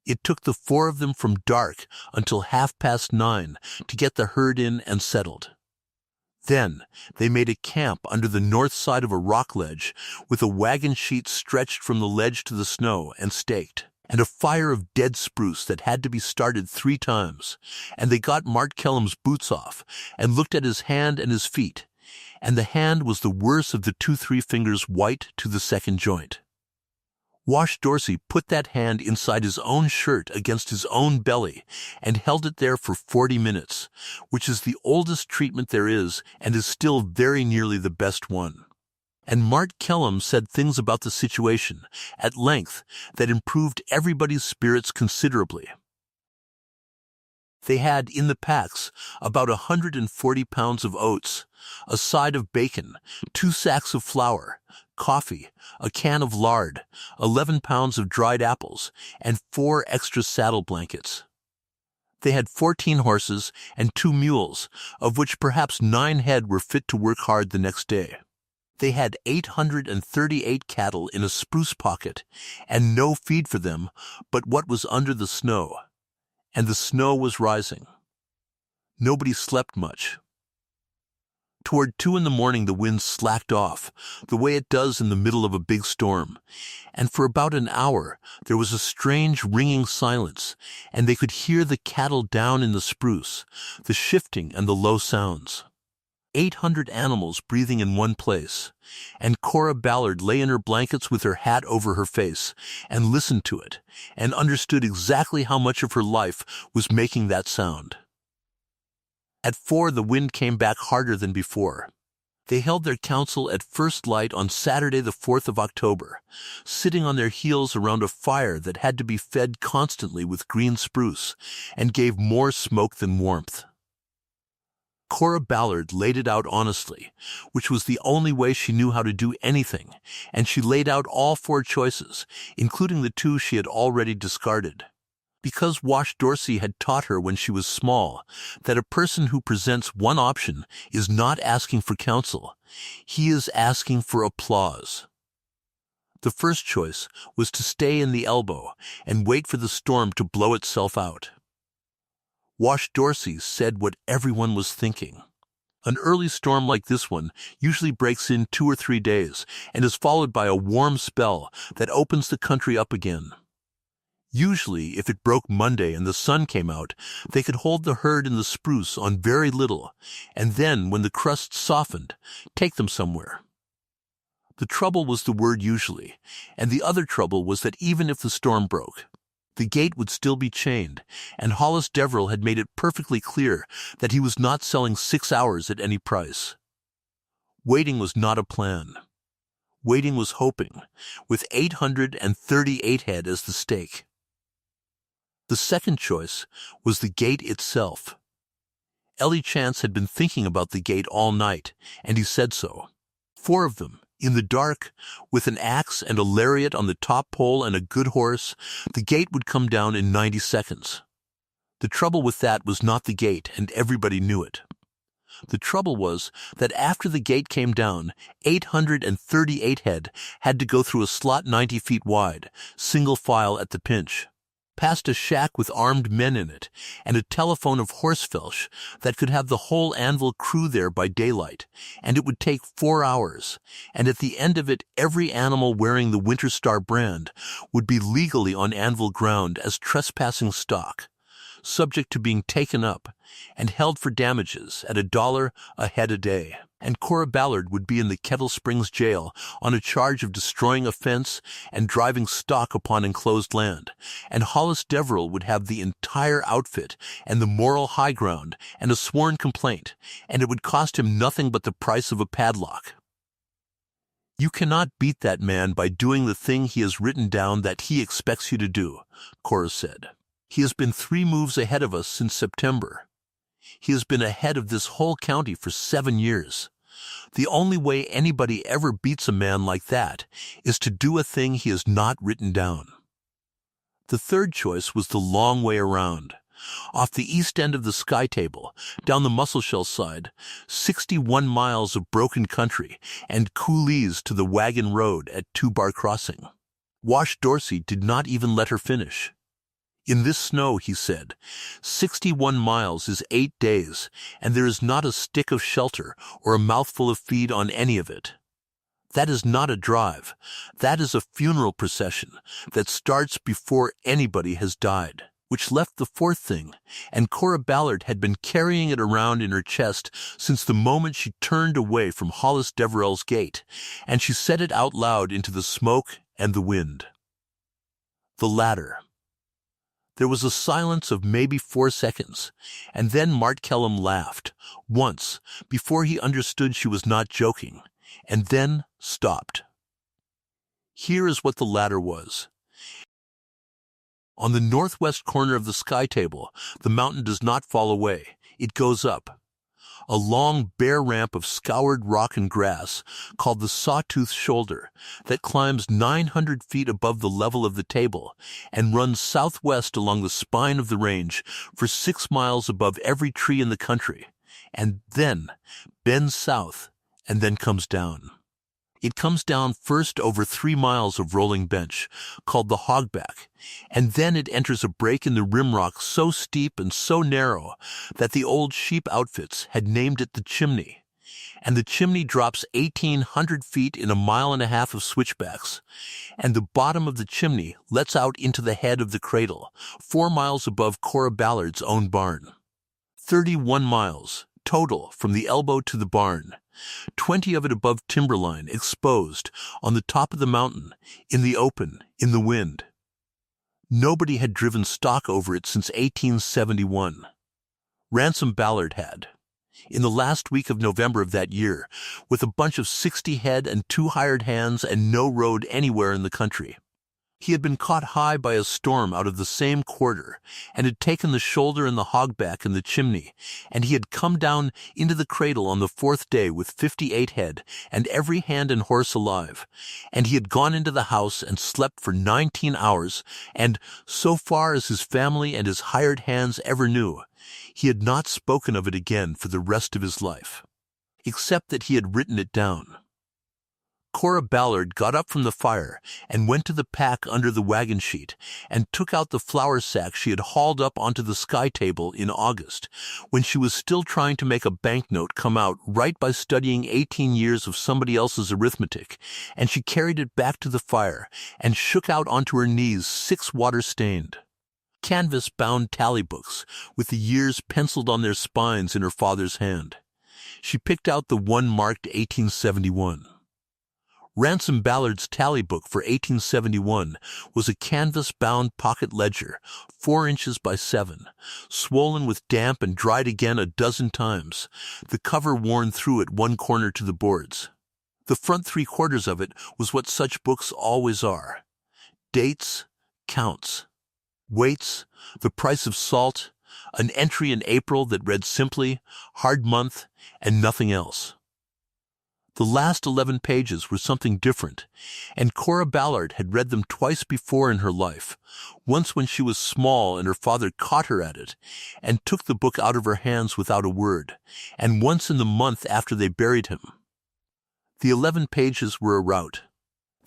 Speaker 1: It took the 4 of them from dark until 9:30 to get the herd in and settled. Then they made a camp under the north side of a rock ledge with a wagon sheet stretched from the ledge to the snow and staked, and a fire of dead spruce that had to be started 3 times, and they got Mart Kellum's boots off and looked at his hand and his feet, and the hand was the worse of the 2-3 fingers white to the second joint. Wash Dorsey put that hand inside his own shirt against his own belly and held it there for 40 minutes, which is the oldest treatment there is and is still very nearly the best one. And Mart Kellum said things about the situation, at length, that improved everybody's spirits considerably. They had, in the packs, about 140 pounds of oats, a side of bacon, 2 sacks of flour, coffee, a can of lard, 11 pounds of dried apples, and 4 extra saddle blankets. They had 14 horses and 2 mules, of which perhaps 9 head were fit to work hard the next day. They had 838 cattle in a spruce pocket, and no feed for them but what was under the snow, and the snow was rising. Nobody slept much. Toward 2 in the morning the wind slacked off, the way it does in the middle of a big storm, and for about an hour there was a strange ringing silence, and they could hear the cattle down in the spruce, the shifting and the low sounds. 800 animals breathing in one place, and Cora Ballard lay in her blankets with her hat over her face and listened to it and understood exactly how much of her life was making that sound. At 4, the wind came back harder than before. They held their council at first light on Saturday the 4th of October, sitting on their heels around a fire that had to be fed constantly with green spruce and gave more smoke than warmth. Cora Ballard laid it out honestly, which was the only way she knew how to do anything, and she laid out all 4 choices, including the 2 she had already discarded. Because Wash Dorsey had taught her when she was small that a person who presents one option is not asking for counsel, he is asking for applause. The first choice was to stay in the elbow and wait for the storm to blow itself out. Wash Dorsey said what everyone was thinking. An early storm like this one usually breaks in 2 or 3 days and is followed by a warm spell that opens the country up again. Usually, if it broke Monday and the sun came out, they could hold the herd in the spruce on very little, and then, when the crust softened, take them somewhere. The trouble was the word usually, and the other trouble was that even if the storm broke, the gate would still be chained, and Hollis Deverell had made it perfectly clear that he was not selling 6 hours at any price. Waiting was not a plan. Waiting was hoping, with 838 head as the stake. The second choice was the gate itself. Ellie Chance had been thinking about the gate all night, and he said so. 4 of them, in the dark, with an axe and a lariat on the top pole and a good horse, the gate would come down in 90 seconds. The trouble with that was not the gate, and everybody knew it. The trouble was that after the gate came down, 838 head had to go through a slot 90 feet wide, single file at the pinch, past a shack with armed men in it, and a telephone of horsefelsh that could have the whole Anvil crew there by daylight, and it would take 4 hours, and at the end of it every animal wearing the Winter Star brand would be legally on Anvil ground as trespassing stock, subject to being taken up and held for damages at $1 a head a day. And Cora Ballard would be in the Kettle Springs jail on a charge of destroying a fence and driving stock upon enclosed land, and Hollis Deverell would have the entire outfit and the moral high ground and a sworn complaint, and it would cost him nothing but the price of a padlock. You cannot beat that man by doing the thing he has written down that he expects you to do, Cora said. He has been 3 moves ahead of us since September. He has been ahead of this whole county for 7 years. The only way anybody ever beats a man like that is to do a thing he has not written down. The third choice was the long way around. Off the east end of the sky table, down the Musselshell side, 61 miles of broken country and coulees to the wagon road at 2 Bar Crossing. Wash Dorsey did not even let her finish. In this snow, he said, 61 miles is 8 days, and there is not a stick of shelter or a mouthful of feed on any of it. That is not a drive. That is a funeral procession that starts before anybody has died, which left the fourth thing, and Cora Ballard had been carrying it around in her chest since the moment she turned away from Hollis Deverell's gate, and she said it out loud into the smoke and the wind. The ladder. There was a silence of maybe 4 seconds, and then Mart Kellum laughed, once, before he understood she was not joking, and then stopped. Here is what the ladder was. On the northwest corner of the sky table, the mountain does not fall away, it goes up. A long, bare ramp of scoured rock and grass, called the Sawtooth Shoulder, that climbs 900 feet above the level of the table and runs southwest along the spine of the range for 6 miles above every tree in the country, and then bends south and then comes down. It comes down first over 3 miles of rolling bench, called the Hogback, and then it enters a break in the rimrock so steep and so narrow that the old sheep outfits had named it the Chimney, and the chimney drops 1,800 feet in 1.5 miles of switchbacks, and the bottom of the chimney lets out into the head of the Cradle, 4 miles above Cora Ballard's own barn. 31 miles, total from the elbow to the barn, 20 of it above timberline, exposed, on the top of the mountain, in the open, in the wind. Nobody had driven stock over it since 1871. Ransom Ballard had. In the last week of November of that year, with a bunch of 60 head and 2 hired hands and no road anywhere in the country. He had been caught high by a storm out of the same quarter, and had taken the shoulder and the hogback and the chimney, and he had come down into the cradle on the 4th day with 58 head, and every hand and horse alive, and he had gone into the house and slept for 19 hours, and, so far as his family and his hired hands ever knew, he had not spoken of it again for the rest of his life, except that he had written it down. Cora Ballard got up from the fire and went to the pack under the wagon sheet and took out the flour sack she had hauled up onto the sky table in August, when she was still trying to make a banknote come out right by studying 18 years of somebody else's arithmetic, and she carried it back to the fire and shook out onto her knees 6 water-stained, canvas-bound tally books with the years penciled on their spines in her father's hand. She picked out the one marked 1871. Ransom Ballard's tally book for 1871 was a canvas-bound pocket ledger, 4 inches by 7, swollen with damp and dried again a dozen times, the cover worn through at one corner to the boards. The front 3/4 of it was what such books always are: dates, counts, weights, the price of salt, an entry in April that read simply, hard month, and nothing else. The last 11 pages were something different, and Cora Ballard had read them twice before in her life, once when she was small and her father caught her at it, and took the book out of her hands without a word, and once in the month after they buried him. The 11 pages were a rout.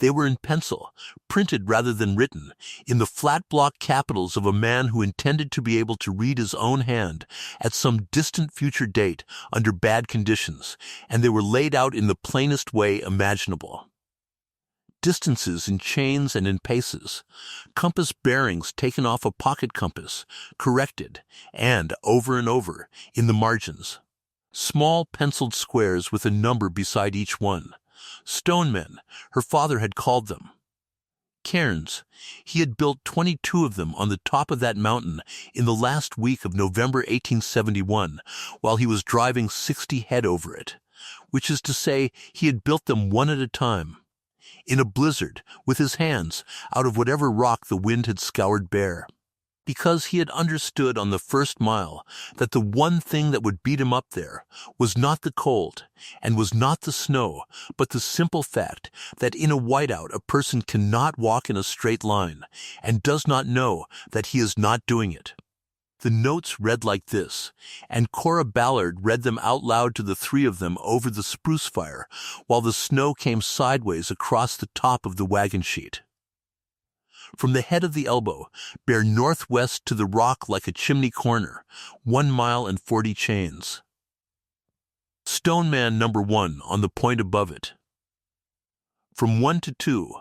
Speaker 1: They were in pencil, printed rather than written, in the flat block capitals of a man who intended to be able to read his own hand at some distant future date under bad conditions, and they were laid out in the plainest way imaginable. Distances in chains and in paces, compass bearings taken off a pocket compass, corrected, and, over, in the margins. Small penciled squares with a number beside each one. Stonemen, her father had called them. Cairns, he had built 22 of them on the top of that mountain in the last week of November 1871, while he was driving 60 head over it, which is to say he had built them one at a time, in a blizzard, with his hands, out of whatever rock the wind had scoured bare. Because he had understood on the first mile that the one thing that would beat him up there was not the cold and was not the snow, but the simple fact that in a whiteout a person cannot walk in a straight line and does not know that he is not doing it. The notes read like this, and Cora Ballard read them out loud to the 3 of them over the spruce fire while the snow came sideways across the top of the wagon sheet. From the head of the elbow, bear northwest to the rock like a chimney corner, 1 mile and 40 chains. Stoneman number 1 on the point above it. From 1 to 2,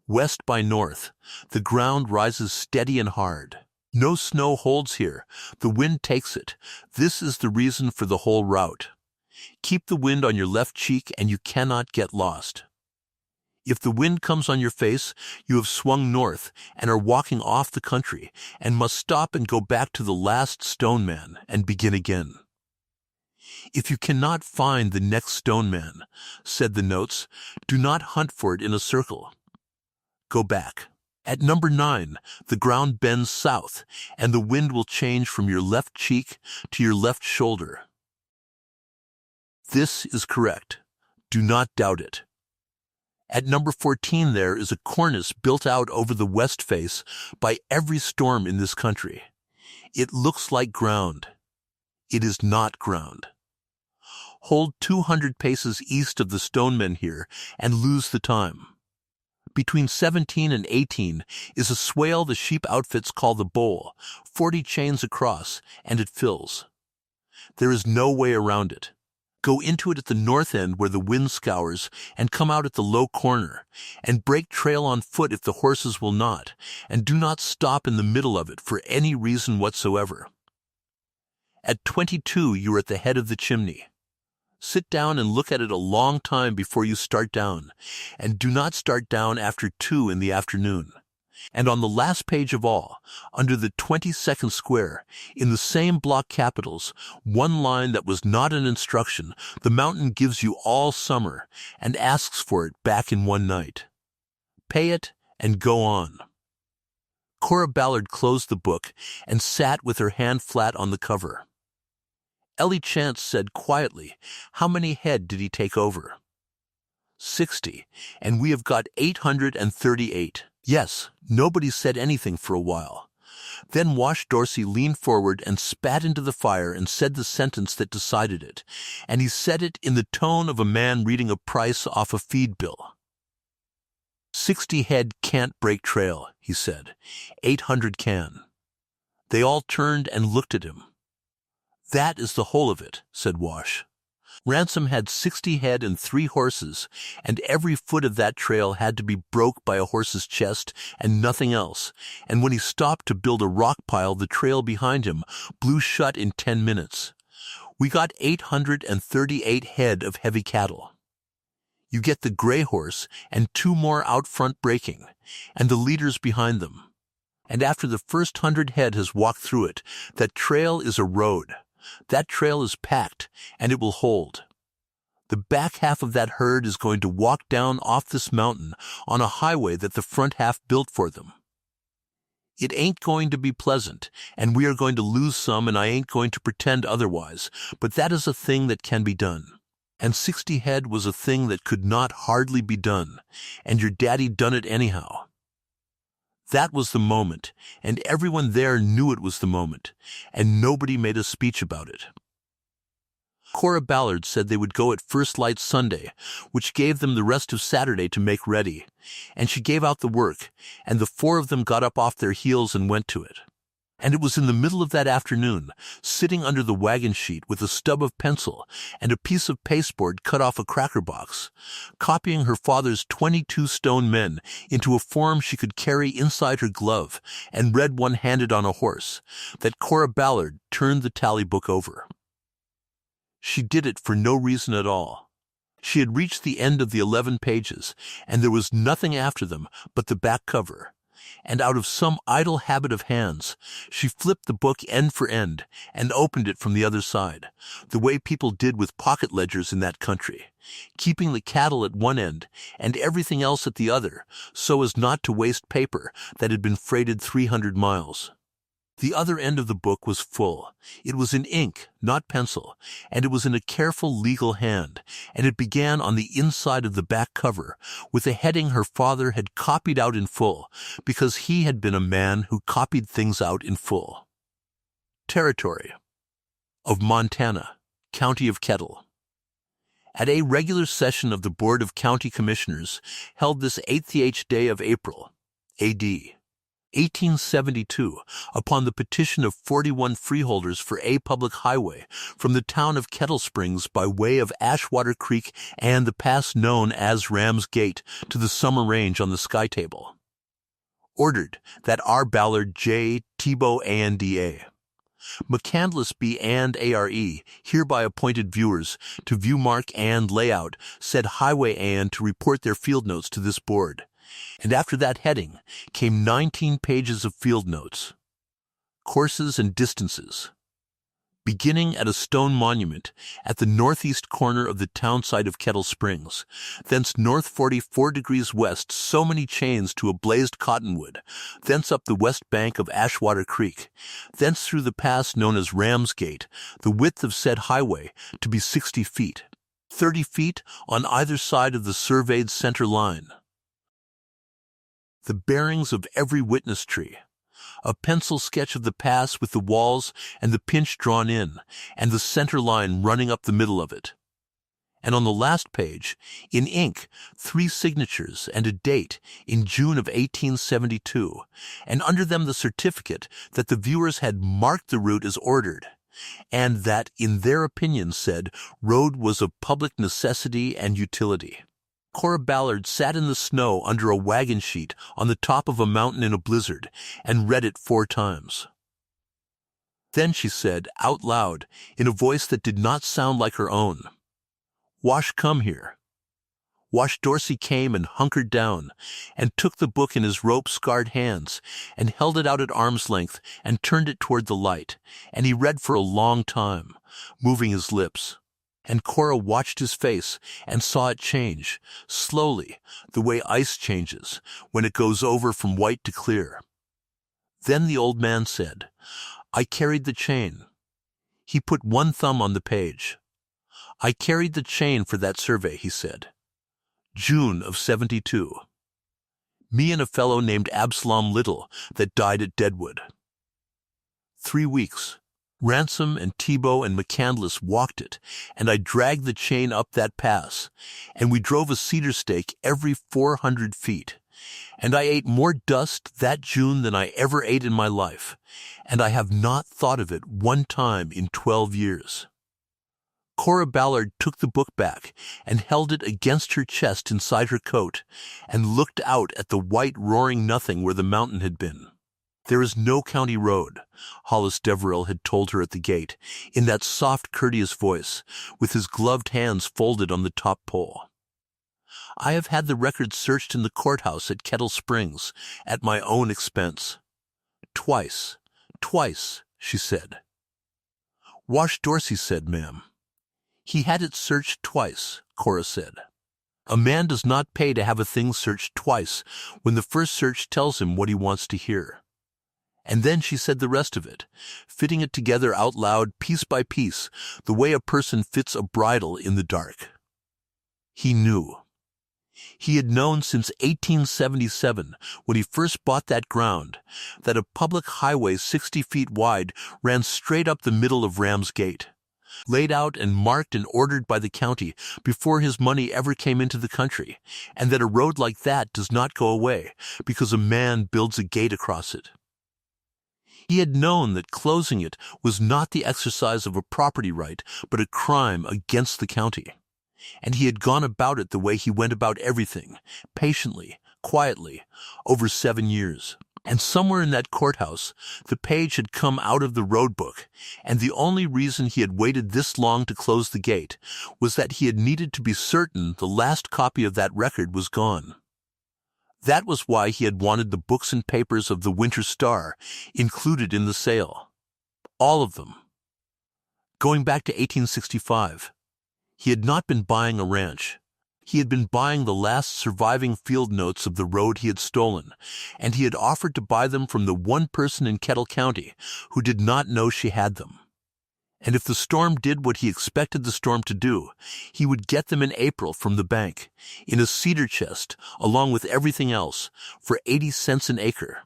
Speaker 1: west by north, the ground rises steady and hard. No snow holds here, the wind takes it. This is the reason for the whole route. Keep the wind on your left cheek and you cannot get lost. If the wind comes on your face, you have swung north and are walking off the country and must stop and go back to the last Stoneman and begin again. If you cannot find the next Stoneman, said the notes, do not hunt for it in a circle. Go back. At number 9, the ground bends south, and the wind will change from your left cheek to your left shoulder. This is correct. Do not doubt it. At number 14 there is a cornice built out over the west face by every storm in this country. It looks like ground. It is not ground. Hold 200 paces east of the Stonemen here and lose the time. Between 17 and 18 is a swale the sheep outfits call the bowl, 40 chains across, and it fills. There is no way around it. Go into it at the north end where the wind scours, and come out at the low corner, and break trail on foot if the horses will not, and do not stop in the middle of it for any reason whatsoever. At 22, you're at the head of the chimney. Sit down and look at it a long time before you start down, and do not start down after 2 in the afternoon. And on the last page of all, under the 22nd square, in the same block capitals, one line that was not an instruction, the mountain gives you all summer and asks for it back in one night. Pay it and go on. Cora Ballard closed the book and sat with her hand flat on the cover. Ellie Chance said quietly, "How many head did he take over?" 60, and we have got 838. Yes, nobody said anything for a while. Then Wash Dorsey leaned forward and spat into the fire and said the sentence that decided it, and he said it in the tone of a man reading a price off a feed bill. 60 head can't break trail, he said. 800 can. They all turned and looked at him. That is the whole of it, said Wash. Ransom had 60 head and 3 horses, and every foot of that trail had to be broke by a horse's chest and nothing else, and when he stopped to build a rock pile, the trail behind him blew shut in 10 minutes. We got 838 head of heavy cattle. You get the gray horse and 2 more out front breaking, and the leaders behind them. And after the first 100 head has walked through it, that trail is a road. That trail is packed, and it will hold. The back half of that herd is going to walk down off this mountain on a highway that the front half built for them. It ain't going to be pleasant, and we are going to lose some, and I ain't going to pretend otherwise, but that is a thing that can be done. And 60 head was a thing that could not hardly be done, and your daddy done it anyhow. That was the moment, and everyone there knew it was the moment, and nobody made a speech about it. Cora Ballard said they would go at first light Sunday, which gave them the rest of Saturday to make ready, and she gave out the work, and the 4 of them got up off their heels and went to it. And it was in the middle of that afternoon, sitting under the wagon sheet with a stub of pencil and a piece of pasteboard cut off a cracker box, copying her father's 22 stone men into a form she could carry inside her glove and read one-handed on a horse, that Cora Ballard turned the tally book over. She did it for no reason at all. She had reached the end of the 11 pages, and there was nothing after them but the back cover. And out of some idle habit of hands, she flipped the book end for end and opened it from the other side, the way people did with pocket ledgers in that country, keeping the cattle at one end and everything else at the other, so as not to waste paper that had been freighted 300 miles. The other end of the book was full. It was in ink, not pencil, and it was in a careful legal hand, and it began on the inside of the back cover with a heading her father had copied out in full, because he had been a man who copied things out in full. Territory of Montana, County of Kettle. At a regular session of the Board of County Commissioners held this 8th day of April, A.D. 1872, upon the petition of 41 freeholders for a public highway from the town of Kettle Springs by way of Ashwater Creek and the pass known as Ram's Gate to the Summer Range on the Sky Table. Ordered that R. Ballard J. Tebow ANDA. McCandless B. and ARE, hereby appointed viewers to view mark and layout said highway and to report their field notes to this board. And after that heading came 19 pages of field notes. Courses and distances. Beginning at a stone monument at the northeast corner of the town site of Kettle Springs, thence north 44 degrees west so many chains to a blazed cottonwood, thence up the west bank of Ashwater Creek, thence through the pass known as Ram's Gate, the width of said highway to be 60 feet, 30 feet on either side of the surveyed center line. The bearings of every witness tree, a pencil sketch of the pass with the walls and the pinch drawn in, and the center line running up the middle of it. And on the last page, in ink, 3 signatures and a date in June of 1872, and under them the certificate that the viewers had marked the route as ordered, and that, in their opinion, said road was of public necessity and utility. Cora Ballard sat in the snow under a wagon sheet on the top of a mountain in a blizzard and read it 4 times. Then she said, out loud, in a voice that did not sound like her own, "Wash, come here." Wash Dorsey came and hunkered down, and took the book in his rope-scarred hands, and held it out at arm's length, and turned it toward the light, and he read for a long time, moving his lips. And Cora watched his face, and saw it change, slowly, the way ice changes, when it goes over from white to clear. Then the old man said, "I carried the chain." He put one thumb on the page. "I carried the chain for that survey," he said. June of '72. Me and a fellow named Absalom Little that died at Deadwood. 3 weeks. Ransom and Tebow and McCandless walked it, and I dragged the chain up that pass, and we drove a cedar stake every 400 feet. And I ate more dust that June than I ever ate in my life, and I have not thought of it one time in 12 years. Cora Ballard took the book back and held it against her chest inside her coat and looked out at the white roaring nothing where the mountain had been. "There is no county road," Hollis Deverell had told her at the gate, in that soft, courteous voice, with his gloved hands folded on the top pole. "I have had the records searched in the courthouse at Kettle Springs, at my own expense. Twice, she said. "Wash Dorsey said, ma'am." "He had it searched twice," Cora said. "A man does not pay to have a thing searched twice when the first search tells him what he wants to hear." And then she said the rest of it, fitting it together out loud, piece by piece, the way a person fits a bridle in the dark. He knew. He had known since 1877, when he first bought that ground, that a public highway 60 feet wide ran straight up the middle of Ramsgate, laid out and marked and ordered by the county before his money ever came into the country, and that a road like that does not go away because a man builds a gate across it. He had known that closing it was not the exercise of a property right, but a crime against the county. And he had gone about it the way he went about everything, patiently, quietly, over 7 years. And somewhere in that courthouse, the page had come out of the road book, and the only reason he had waited this long to close the gate was that he had needed to be certain the last copy of that record was gone. That was why he had wanted the books and papers of the Winter Star included in the sale. All of them. Going back to 1865, he had not been buying a ranch. He had been buying the last surviving field notes of the road he had stolen, and he had offered to buy them from the one person in Kettle County who did not know she had them. And if the storm did what he expected the storm to do, he would get them in April from the bank, in a cedar chest, along with everything else, for 80 cents an acre.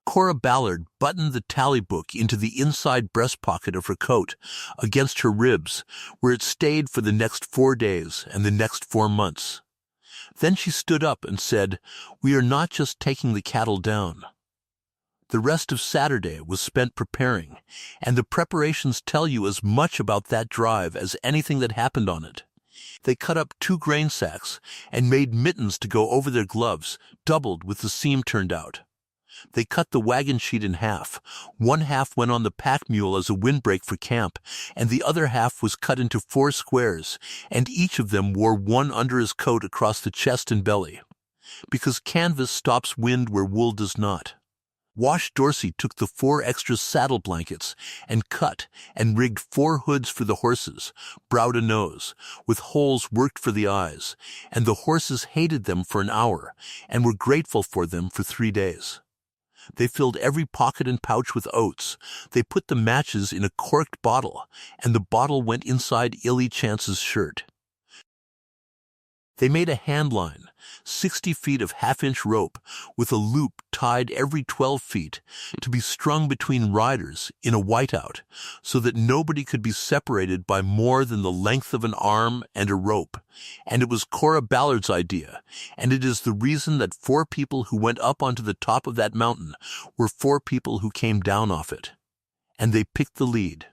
Speaker 1: Cora Ballard buttoned the tally book into the inside breast pocket of her coat, against her ribs, where it stayed for the next 4 days and the next 4 months. Then she stood up and said, "We are not just taking the cattle down." The rest of Saturday was spent preparing, and the preparations tell you as much about that drive as anything that happened on it. They cut up 2 grain sacks and made mittens to go over their gloves, doubled with the seam turned out. They cut the wagon sheet in half. One half went on the pack mule as a windbreak for camp, and the other half was cut into 4 squares, and each of them wore one under his coat across the chest and belly, because canvas stops wind where wool does not. Wash Dorsey took the 4 extra saddle blankets and cut and rigged 4 hoods for the horses, brow to nose, with holes worked for the eyes, and the horses hated them for an hour and were grateful for them for 3 days. They filled every pocket and pouch with oats. They put the matches in a corked bottle, and the bottle went inside Illy Chance's shirt. They made a hand line, 60 feet of half-inch rope, with a loop tied every 12 feet, to be strung between riders in a whiteout, so that nobody could be separated by more than the length of an arm and a rope. And it was Cora Ballard's idea, and it is the reason that 4 people who went up onto the top of that mountain were 4 people who came down off it. And they picked the lead.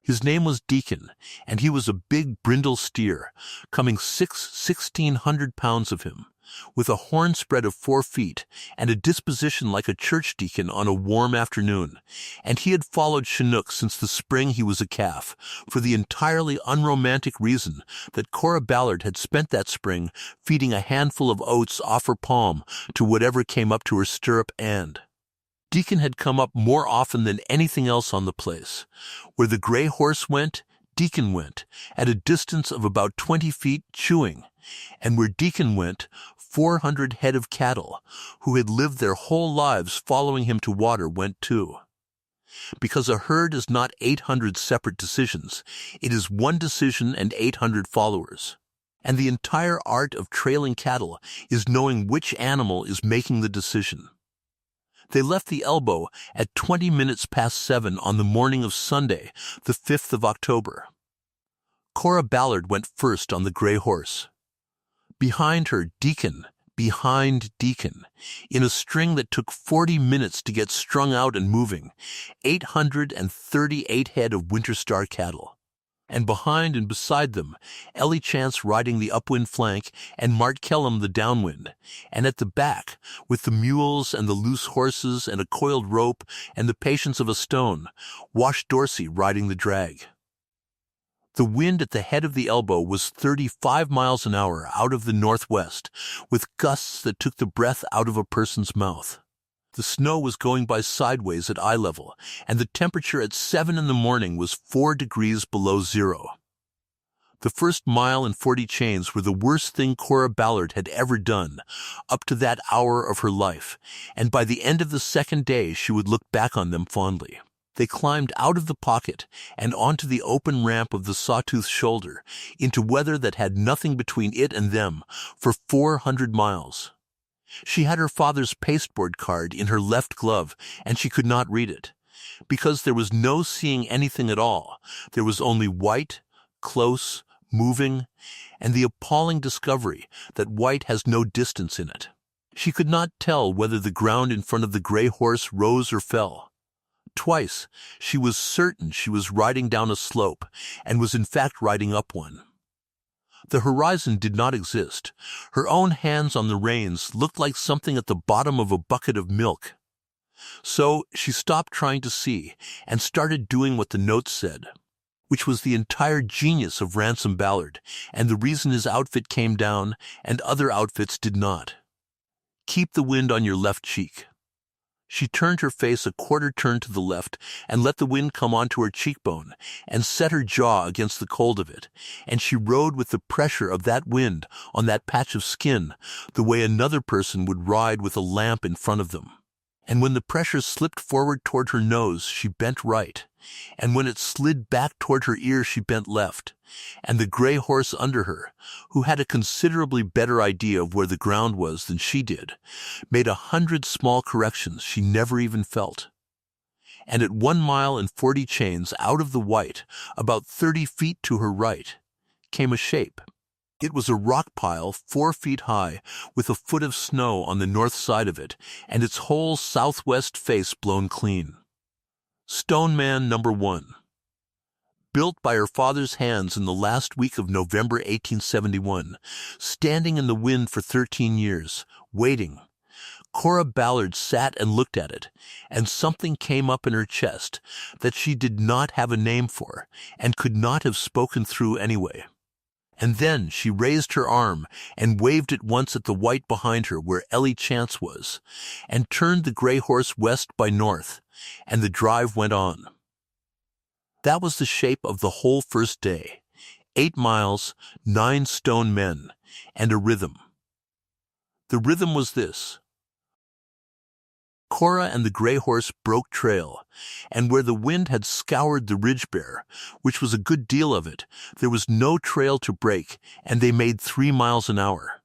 Speaker 1: His name was Deacon, and he was a big brindle steer, coming 1,600 pounds of him, with a horn spread of 4 feet and a disposition like a church deacon on a warm afternoon, and he had followed Chinook since the spring he was a calf, for the entirely unromantic reason that Cora Ballard had spent that spring feeding a handful of oats off her palm to whatever came up to her stirrup, and Deacon had come up more often than anything else on the place. Where the gray horse went, Deacon went, at a distance of about 20 feet, chewing, and where Deacon went, 400 head of cattle, who had lived their whole lives following him to water, went too. Because a herd is not 800 separate decisions, it is one decision and 800 followers. And the entire art of trailing cattle is knowing which animal is making the decision. They left the elbow at 20 minutes past 7 on the morning of Sunday, the 5th of October. Cora Ballard went first on the gray horse. Behind her, Deacon, behind Deacon, in a string that took 40 minutes to get strung out and moving, 838 head of Winter Star cattle. And behind and beside them, Ellie Chance riding the upwind flank and Mart Kellum the downwind, and at the back, with the mules and the loose horses and a coiled rope and the patience of a stone, Wash Dorsey riding the drag. The wind at the head of the elbow was 35 miles an hour out of the northwest, with gusts that took the breath out of a person's mouth. The snow was going by sideways at eye level, and the temperature at 7 in the morning was 4 degrees below zero. The first mile and 40 chains were the worst thing Cora Ballard had ever done, up to that hour of her life, and by the end of the second day she would look back on them fondly. They climbed out of the pocket and onto the open ramp of the Sawtooth Shoulder, into weather that had nothing between it and them, for 400 miles. She had her father's pasteboard card in her left glove, and she could not read it. Because there was no seeing anything at all, there was only white, close, moving, and the appalling discovery that white has no distance in it. She could not tell whether the ground in front of the gray horse rose or fell. Twice she was certain she was riding down a slope, and was in fact riding up one. The horizon did not exist. Her own hands on the reins looked like something at the bottom of a bucket of milk. So she stopped trying to see and started doing what the notes said, which was the entire genius of Ransom Ballard, and the reason his outfit came down and other outfits did not. Keep the wind on your left cheek. She turned her face a quarter turn to the left and let the wind come onto her cheekbone and set her jaw against the cold of it, and she rode with the pressure of that wind on that patch of skin the way another person would ride with a lamp in front of them. And when the pressure slipped forward toward her nose, she bent right, and when it slid back toward her ear, she bent left, and the gray horse under her, who had a considerably better idea of where the ground was than she did, made 100 small corrections she never even felt. And at 1 mile and 40 chains out of the white, about 30 feet to her right, came a shape. It was a rock pile 4 feet high, with a foot of snow on the north side of it, and its whole southwest face blown clean. Stoneman number 1. Built by her father's hands in the last week of November 1871, standing in the wind for 13 years, waiting. Cora Ballard sat and looked at it, and something came up in her chest that she did not have a name for, and could not have spoken through anyway. And then she raised her arm and waved it once at the white behind her where Ellie Chance was, and turned the gray horse west by north, and the drive went on. That was the shape of the whole first day. 8 miles, 9 stone men, and a rhythm. The rhythm was this. Cora and the gray horse broke trail, and where the wind had scoured the ridge bear, which was a good deal of it, there was no trail to break, and they made 3 miles an hour.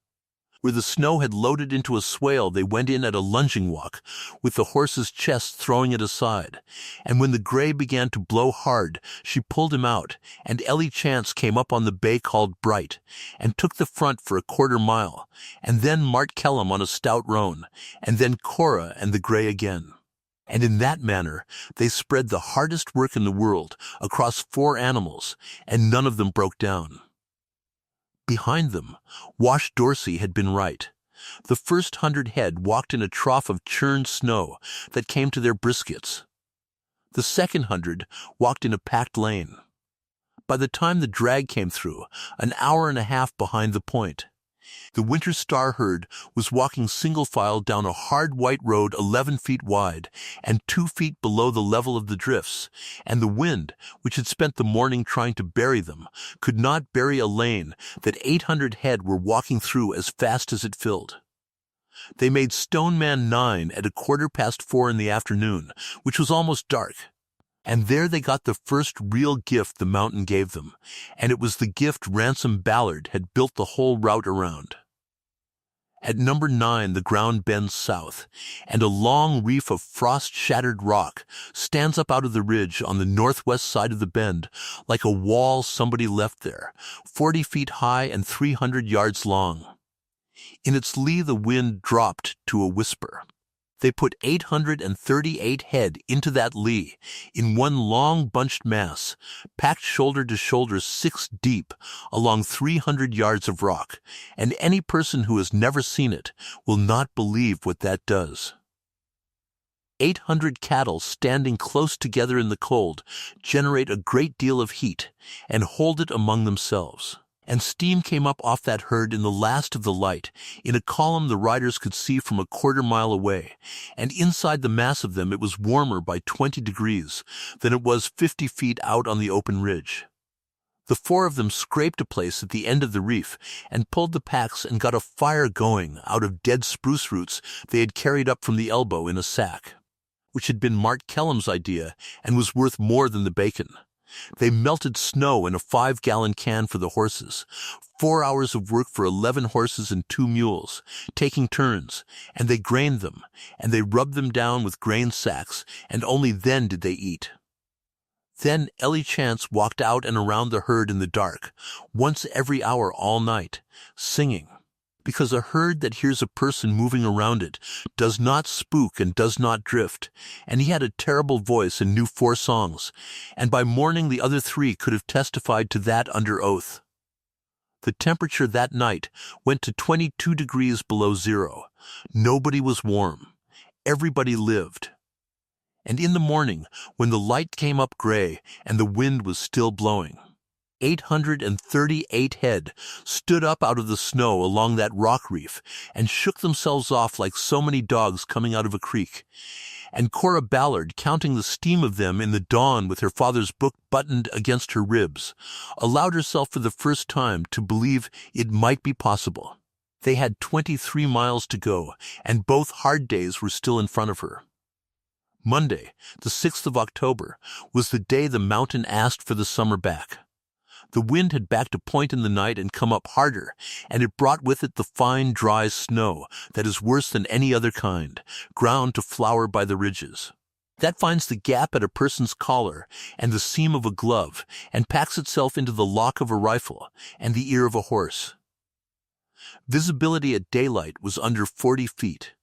Speaker 1: Where the snow had loaded into a swale, they went in at a lunging walk, with the horse's chest throwing it aside, and when the gray began to blow hard, she pulled him out, and Ellie Chance came up on the bay called Bright, and took the front for a quarter mile, and then Mart Kellum on a stout roan, and then Cora and the gray again. And in that manner they spread the hardest work in the world across 4 animals, and none of them broke down. Behind them, Wash Dorsey had been right. The first 100 head walked in a trough of churned snow that came to their briskets. The second 100 walked in a packed lane. By the time the drag came through, an hour and a half behind the point, the Winter Star herd was walking single file down a hard white road 11 feet wide and 2 feet below the level of the drifts, and the wind, which had spent the morning trying to bury them, could not bury a lane that 800 head were walking through as fast as it filled. They made Stoneman 9 at 4:15 in the afternoon, which was almost dark. And there they got the first real gift the mountain gave them, and it was the gift Ransom Ballard had built the whole route around. At number 9 the ground bends south, and a long reef of frost-shattered rock stands up out of the ridge on the northwest side of the bend like a wall somebody left there, 40 feet high and 300 yards long. In its lee the wind dropped to a whisper. They put 838 head into that lee in one long bunched mass, packed shoulder to shoulder 6 deep along 300 yards of rock, and any person who has never seen it will not believe what that does. 800 cattle standing close together in the cold generate a great deal of heat and hold it among themselves. And steam came up off that herd in the last of the light, in a column the riders could see from a quarter mile away, and inside the mass of them it was warmer by 20 degrees than it was 50 feet out on the open ridge. The 4 of them scraped a place at the end of the reef and pulled the packs and got a fire going out of dead spruce roots they had carried up from the elbow in a sack, which had been Mart Kellum's idea and was worth more than the bacon. They melted snow in a 5-gallon can for the horses, 4 hours of work for 11 horses and 2 mules, taking turns, and they grained them, and they rubbed them down with grain sacks, and only then did they eat. Then Ellie Chance walked out and around the herd in the dark, once every hour all night, singing. Because a herd that hears a person moving around it does not spook and does not drift, and he had a terrible voice and knew 4 songs, and by morning the other 3 could have testified to that under oath. The temperature that night went to 22 degrees below zero. Nobody was warm. Everybody lived. And in the morning, when the light came up gray and the wind was still blowing, 838 head stood up out of the snow along that rock reef and shook themselves off like so many dogs coming out of a creek. And Cora Ballard, counting the steam of them in the dawn with her father's book buttoned against her ribs, allowed herself for the first time to believe it might be possible. They had 23 miles to go, and both hard days were still in front of her. Monday, the 6th of October, was the day the mountain asked for the summer back. The wind had backed a point in the night and come up harder, and it brought with it the fine, dry snow that is worse than any other kind, ground to flour by the ridges. That finds the gap at a person's collar and the seam of a glove, and packs itself into the lock of a rifle and the ear of a horse. Visibility at daylight was under 40 feet.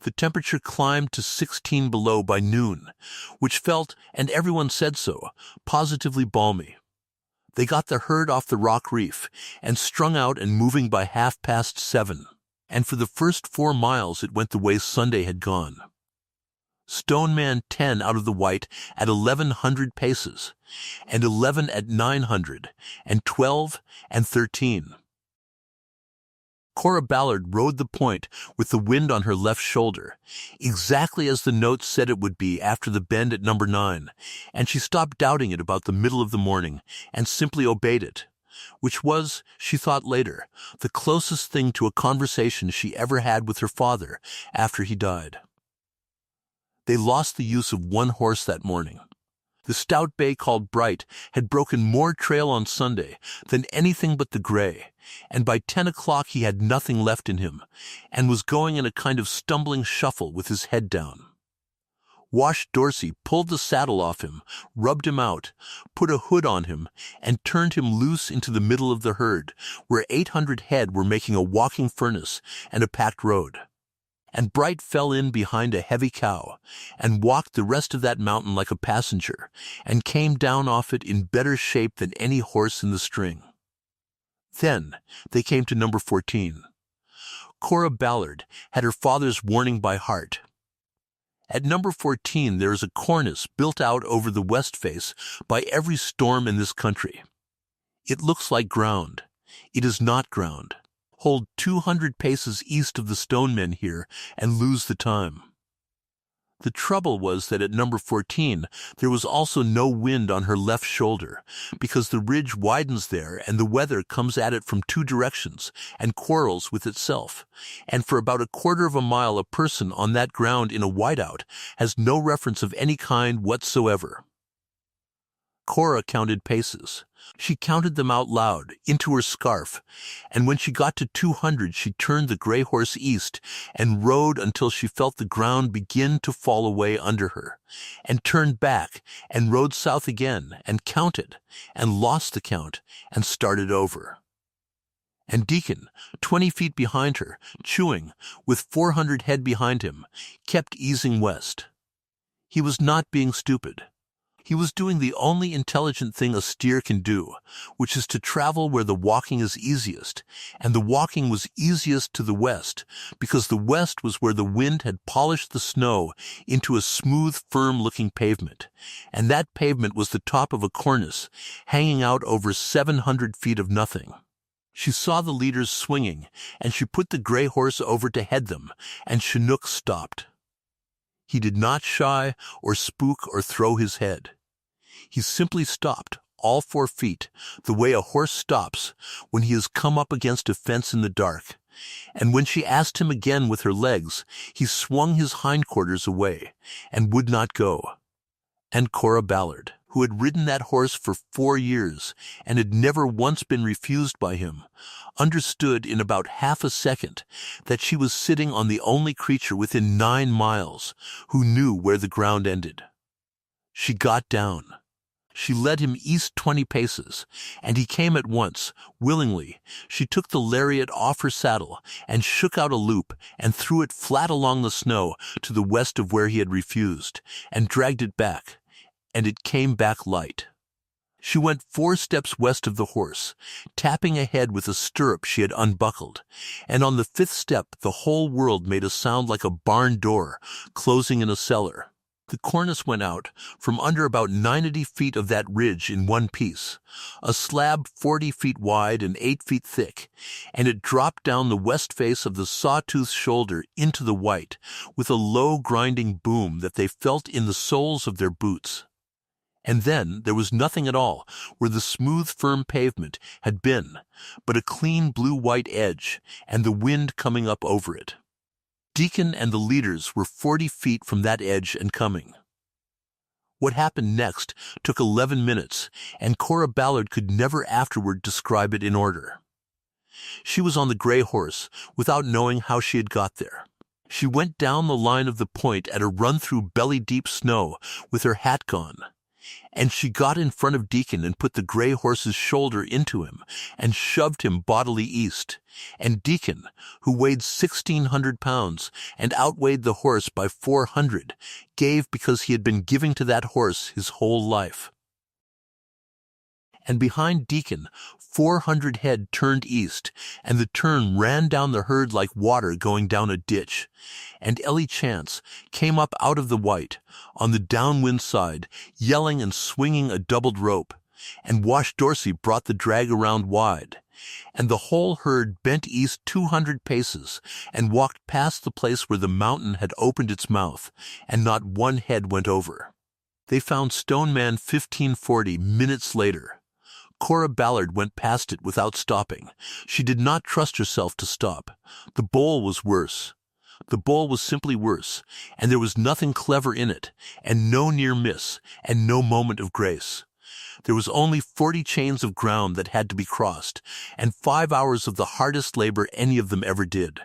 Speaker 1: The temperature climbed to 16 below by noon, which felt, and everyone said so, positively balmy. They got the herd off the rock reef and strung out and moving by 7:30, and for the first 4 miles it went the way Sunday had gone. Stoneman 10 out of the white at 1,100 paces, and 11 at 900, and 12 and 13. Cora Ballard rode the point with the wind on her left shoulder, exactly as the notes said it would be after the bend at number 9, and she stopped doubting it about the middle of the morning and simply obeyed it, which was, she thought later, the closest thing to a conversation she ever had with her father after he died. They lost the use of 1 horse that morning. The stout bay called Bright had broken more trail on Sunday than anything but the gray, and by 10 o'clock he had nothing left in him, and was going in a kind of stumbling shuffle with his head down. Wash Dorsey pulled the saddle off him, rubbed him out, put a hood on him, and turned him loose into the middle of the herd, where 800 head were making a walking furnace and a packed road. And Bright fell in behind a heavy cow, and walked the rest of that mountain like a passenger, and came down off it in better shape than any horse in the string. Then they came to number 14. Cora Ballard had her father's warning by heart. At number 14 there is a cornice built out over the west face by every storm in this country. It looks like ground. It is not ground. Hold 200 paces east of the stonemen here and lose the time. The trouble was that at number 14 there was also no wind on her left shoulder, because the ridge widens there and the weather comes at it from two directions and quarrels with itself, and for about a quarter of a mile a person on that ground in a whiteout has no reference of any kind whatsoever. Cora counted paces. She counted them out loud, into her scarf, and when she got to 200 she turned the gray horse east and rode until she felt the ground begin to fall away under her, and turned back and rode south again and counted, and lost the count, and started over. And Deacon, 20 feet behind her, chewing, with 400 head behind him, kept easing west. He was not being stupid. He was doing the only intelligent thing a steer can do, which is to travel where the walking is easiest, and the walking was easiest to the west, because the west was where the wind had polished the snow into a smooth, firm-looking pavement, and that pavement was the top of a cornice, hanging out over 700 feet of nothing. She saw the leaders swinging, and she put the gray horse over to head them, and Chinook stopped. He did not shy or spook or throw his head. He simply stopped, all 4 feet, the way a horse stops when he has come up against a fence in the dark, and when she asked him again with her legs, he swung his hindquarters away and would not go. And Cora Ballard, who had ridden that horse for 4 years and had never once been refused by him, understood in about half a second that she was sitting on the only creature within 9 miles who knew where the ground ended. She got down. She led him east 20 paces, and he came at once, willingly. She took the lariat off her saddle and shook out a loop and threw it flat along the snow to the west of where he had refused, and dragged it back, and it came back light. She went 4 steps west of the horse, tapping ahead with a stirrup she had unbuckled, and on the 5th step the whole world made a sound like a barn door closing in a cellar. The cornice went out from under about 90 feet of that ridge in one piece, a slab 40 feet wide and 8 feet thick, and it dropped down the west face of the Sawtooth Shoulder into the white with a low grinding boom that they felt in the soles of their boots. And then there was nothing at all where the smooth, firm pavement had been, but a clean blue-white edge and the wind coming up over it. Deacon and the leaders were 40 feet from that edge and coming. What happened next took 11 minutes, and Cora Ballard could never afterward describe it in order. She was on the gray horse without knowing how she had got there. She went down the line of the point at a run through belly-deep snow with her hat gone, and she got in front of Deacon and put the gray horse's shoulder into him and shoved him bodily east. And Deacon, who weighed 1,600 pounds and outweighed the horse by 400, gave because he had been giving to that horse his whole life. And behind Deacon, 400 head turned east, and the turn ran down the herd like water going down a ditch. And Ellie Chance came up out of the white, on the downwind side, yelling and swinging a doubled rope, and Wash Dorsey brought the drag around wide. And the whole herd bent east 200 paces and walked past the place where the mountain had opened its mouth, and not one head went over. They found Stoneman 1540 minutes later. Cora Ballard went past it without stopping. She did not trust herself to stop. The bowl was worse. The bowl was simply worse, and there was nothing clever in it, and no near miss, and no moment of grace. There was only 40 chains of ground that had to be crossed, and 5 hours of the hardest labor any of them ever did.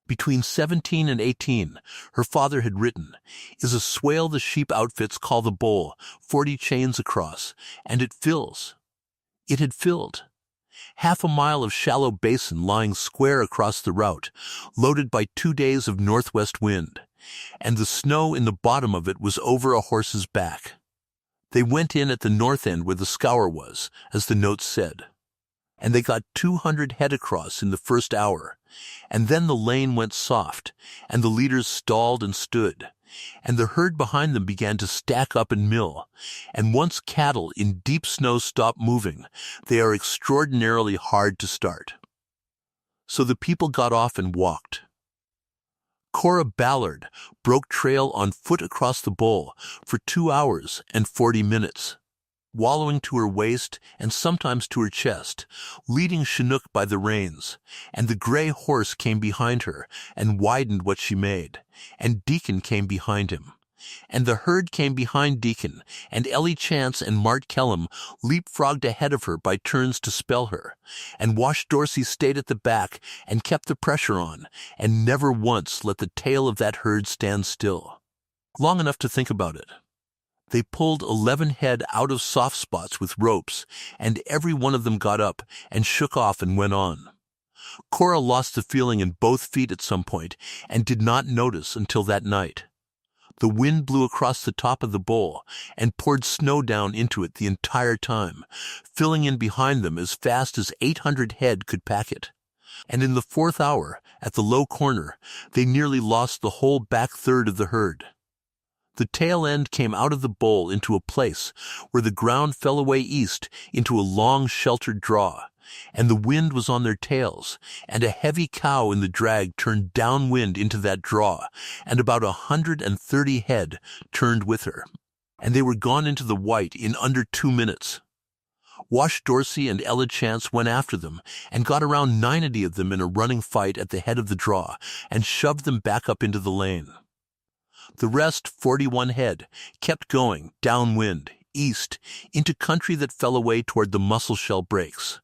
Speaker 1: Between 17 and 18, her father had written, is a swale the sheep outfits call the bowl, 40 chains across, and it fills. It had filled. Half a mile of shallow basin lying square across the route, loaded by 2 days of northwest wind, and the snow in the bottom of it was over a horse's back. They went in at the north end where the scour was, as the notes said. and they got 200 head across in the first hour. And then the lane went soft, and the leaders stalled and stood, and the herd behind them began to stack up and mill. And once cattle in deep snow stop moving, they are extraordinarily hard to start. So the people got off and walked. Cora Ballard broke trail on foot across the bowl for 2 hours and 40 minutes, wallowing to her waist and sometimes to her chest, leading Chinook by the reins, and the gray horse came behind her and widened what she made, and Deacon came behind him. And the herd came behind Deacon, and Ellie Chance and Mart Kellum leapfrogged ahead of her by turns to spell her, and Wash Dorsey stayed at the back and kept the pressure on, and never once let the tail of that herd stand still. Long enough to think about it. They pulled 11 head out of soft spots with ropes, and every one of them got up and shook off and went on. Cora lost the feeling in both feet at some point and did not notice until that night. The wind blew across the top of the bowl and poured snow down into it the entire time, filling in behind them as fast as 800 head could pack it. And in the 4th hour, at the low corner, they nearly lost the whole back third of the herd. The tail end came out of the bowl into a place where the ground fell away east into a long sheltered draw, and the wind was on their tails, and a heavy cow in the drag turned downwind into that draw, and about 130 head turned with her, and they were gone into the white in under 2 minutes. Wash Dorsey and Ella Chance went after them and got around 90 of them in a running fight at the head of the draw and shoved them back up into the lane. The rest, 41 head, kept going downwind, east, into country that fell away toward the mussel shell breaks.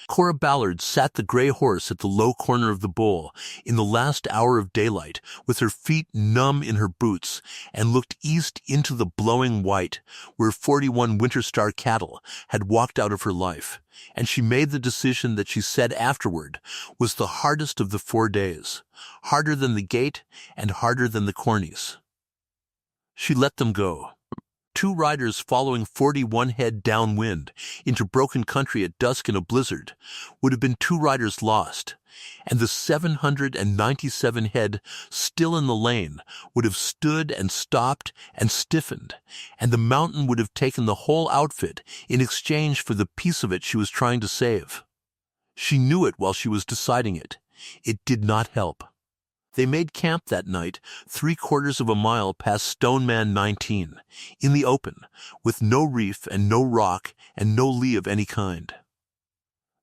Speaker 1: Cora Ballard sat the gray horse at the low corner of the bowl in the last hour of daylight with her feet numb in her boots and looked east into the blowing white where 41 Winter Star cattle had walked out of her life, and she made the decision that she said afterward was the hardest of the 4 days, harder than the gate and harder than the cornice. She let them go. 2 riders following 41 head downwind into broken country at dusk in a blizzard would have been 2 riders lost, and the 797 head still in the lane would have stood and stopped and stiffened, and the mountain would have taken the whole outfit in exchange for the piece of it she was trying to save. She knew it while she was deciding it. It did not help. They made camp that night 3/4 of a mile past Stoneman 19, in the open, with no reef and no rock and no lee of any kind.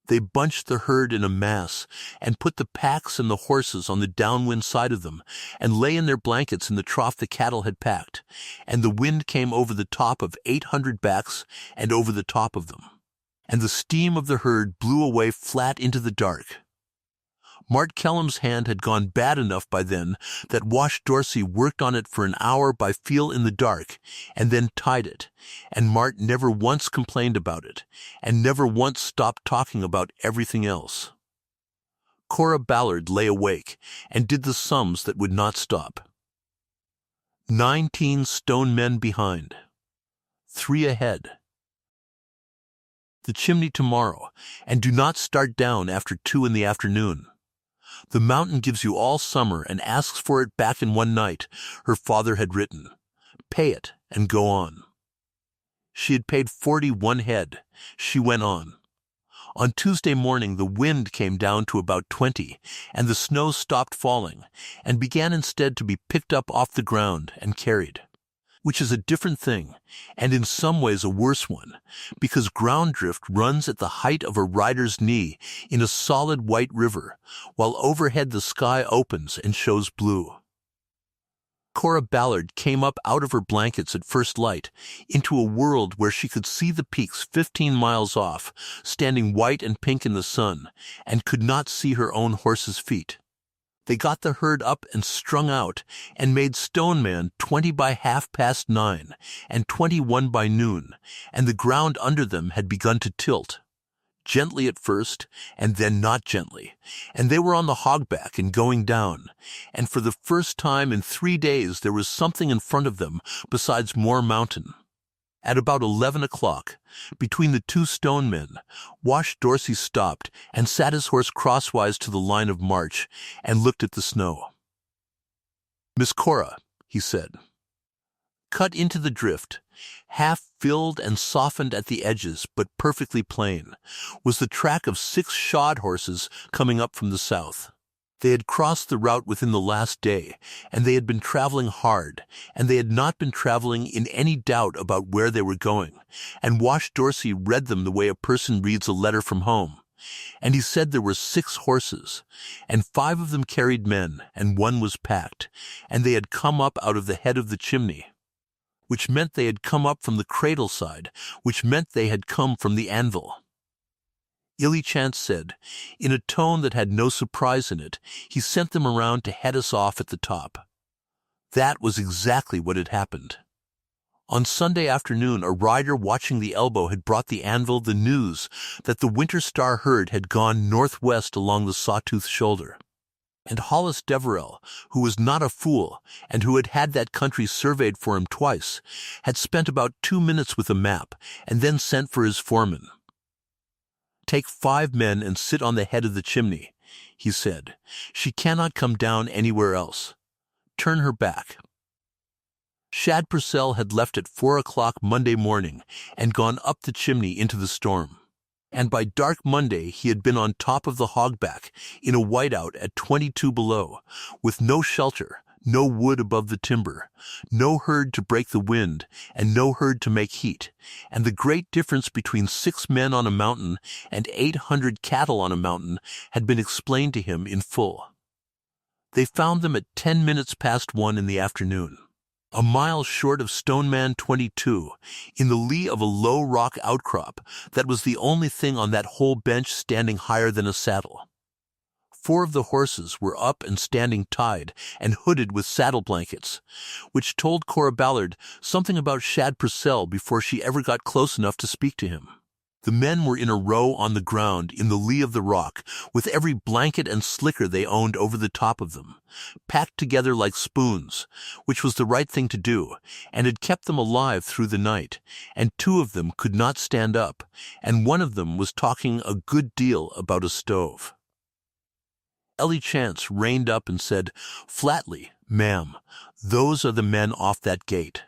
Speaker 1: They bunched the herd in a mass and put the packs and the horses on the downwind side of them and lay in their blankets in the trough the cattle had packed, and the wind came over the top of 800 backs and over the top of them, and the steam of the herd blew away flat into the dark. Mart Kellum's hand had gone bad enough by then that Wash Dorsey worked on it for an hour by feel in the dark and then tied it, and Mart never once complained about it and never once stopped talking about everything else. Cora Ballard lay awake and did the sums that would not stop. 19 stone men behind. 3 ahead. The Chimney tomorrow, and do not start down after 2 in the afternoon. The mountain gives you all summer and asks for it back in 1 night, her father had written. Pay it and go on. She had paid 41 head. She went on. On Tuesday morning the wind came down to about 20, and the snow stopped falling, and began instead to be picked up off the ground and carried, which is a different thing, and in some ways a worse one, because ground drift runs at the height of a rider's knee in a solid white river, while overhead the sky opens and shows blue. Cora Ballard came up out of her blankets at first light into a world where she could see the peaks 15 miles off, standing white and pink in the sun, and could not see her own horse's feet. They got the herd up and strung out, and made Stoneman 20 by 9:30, and 21 by noon, and the ground under them had begun to tilt. Gently at first, and then not gently, and they were on the hogback and going down, and for the first time in 3 days there was something in front of them besides more mountain. At about 11 o'clock, between the two stone men, Wash Dorsey stopped and sat his horse crosswise to the line of march and looked at the snow. "Miss Cora," he said. Cut into the drift, half filled and softened at the edges but perfectly plain, was the track of 6 shod horses coming up from the south. They had crossed the route within the last day, and they had been traveling hard, and they had not been traveling in any doubt about where they were going, and Wash Dorsey read them the way a person reads a letter from home. And he said there were 6 horses, and 5 of them carried men, and 1 was packed, and they had come up out of the head of the chimney, which meant they had come up from the Cradle side, which meant they had come from the anvil. Illy Chance said, in a tone that had no surprise in it, he sent them around to head us off at the top. That was exactly what had happened. On Sunday afternoon, a rider watching the elbow had brought the anvil the news that the Winter Star herd had gone northwest along the Sawtooth Shoulder. And Hollis Deverell, who was not a fool and who had had that country surveyed for him twice, had spent about 2 minutes with a map and then sent for his foreman. "Take 5 men and sit on the head of the chimney," he said. "She cannot come down anywhere else. Turn her back." Shad Purcell had left at 4 o'clock Monday morning and gone up the chimney into the storm. And by dark Monday he had been on top of the hogback in a whiteout at 22 below, with no shelter, no wood above the timber, no herd to break the wind, and no herd to make heat, and the great difference between 6 men on a mountain and 800 cattle on a mountain had been explained to him in full. They found them at 10 minutes past 1 in the afternoon, a mile short of Stoneman 22, in the lee of a low rock outcrop that was the only thing on that whole bench standing higher than a saddle. 4 of the horses were up and standing tied and hooded with saddle blankets, which told Cora Ballard something about Shad Purcell before she ever got close enough to speak to him. The men were in a row on the ground in the lee of the rock, with every blanket and slicker they owned over the top of them, packed together like spoons, which was the right thing to do, and had kept them alive through the night, and 2 of them could not stand up, and 1 of them was talking a good deal about a stove. Illy Chance reined up and said, flatly, "Ma'am, those are the men off that gate."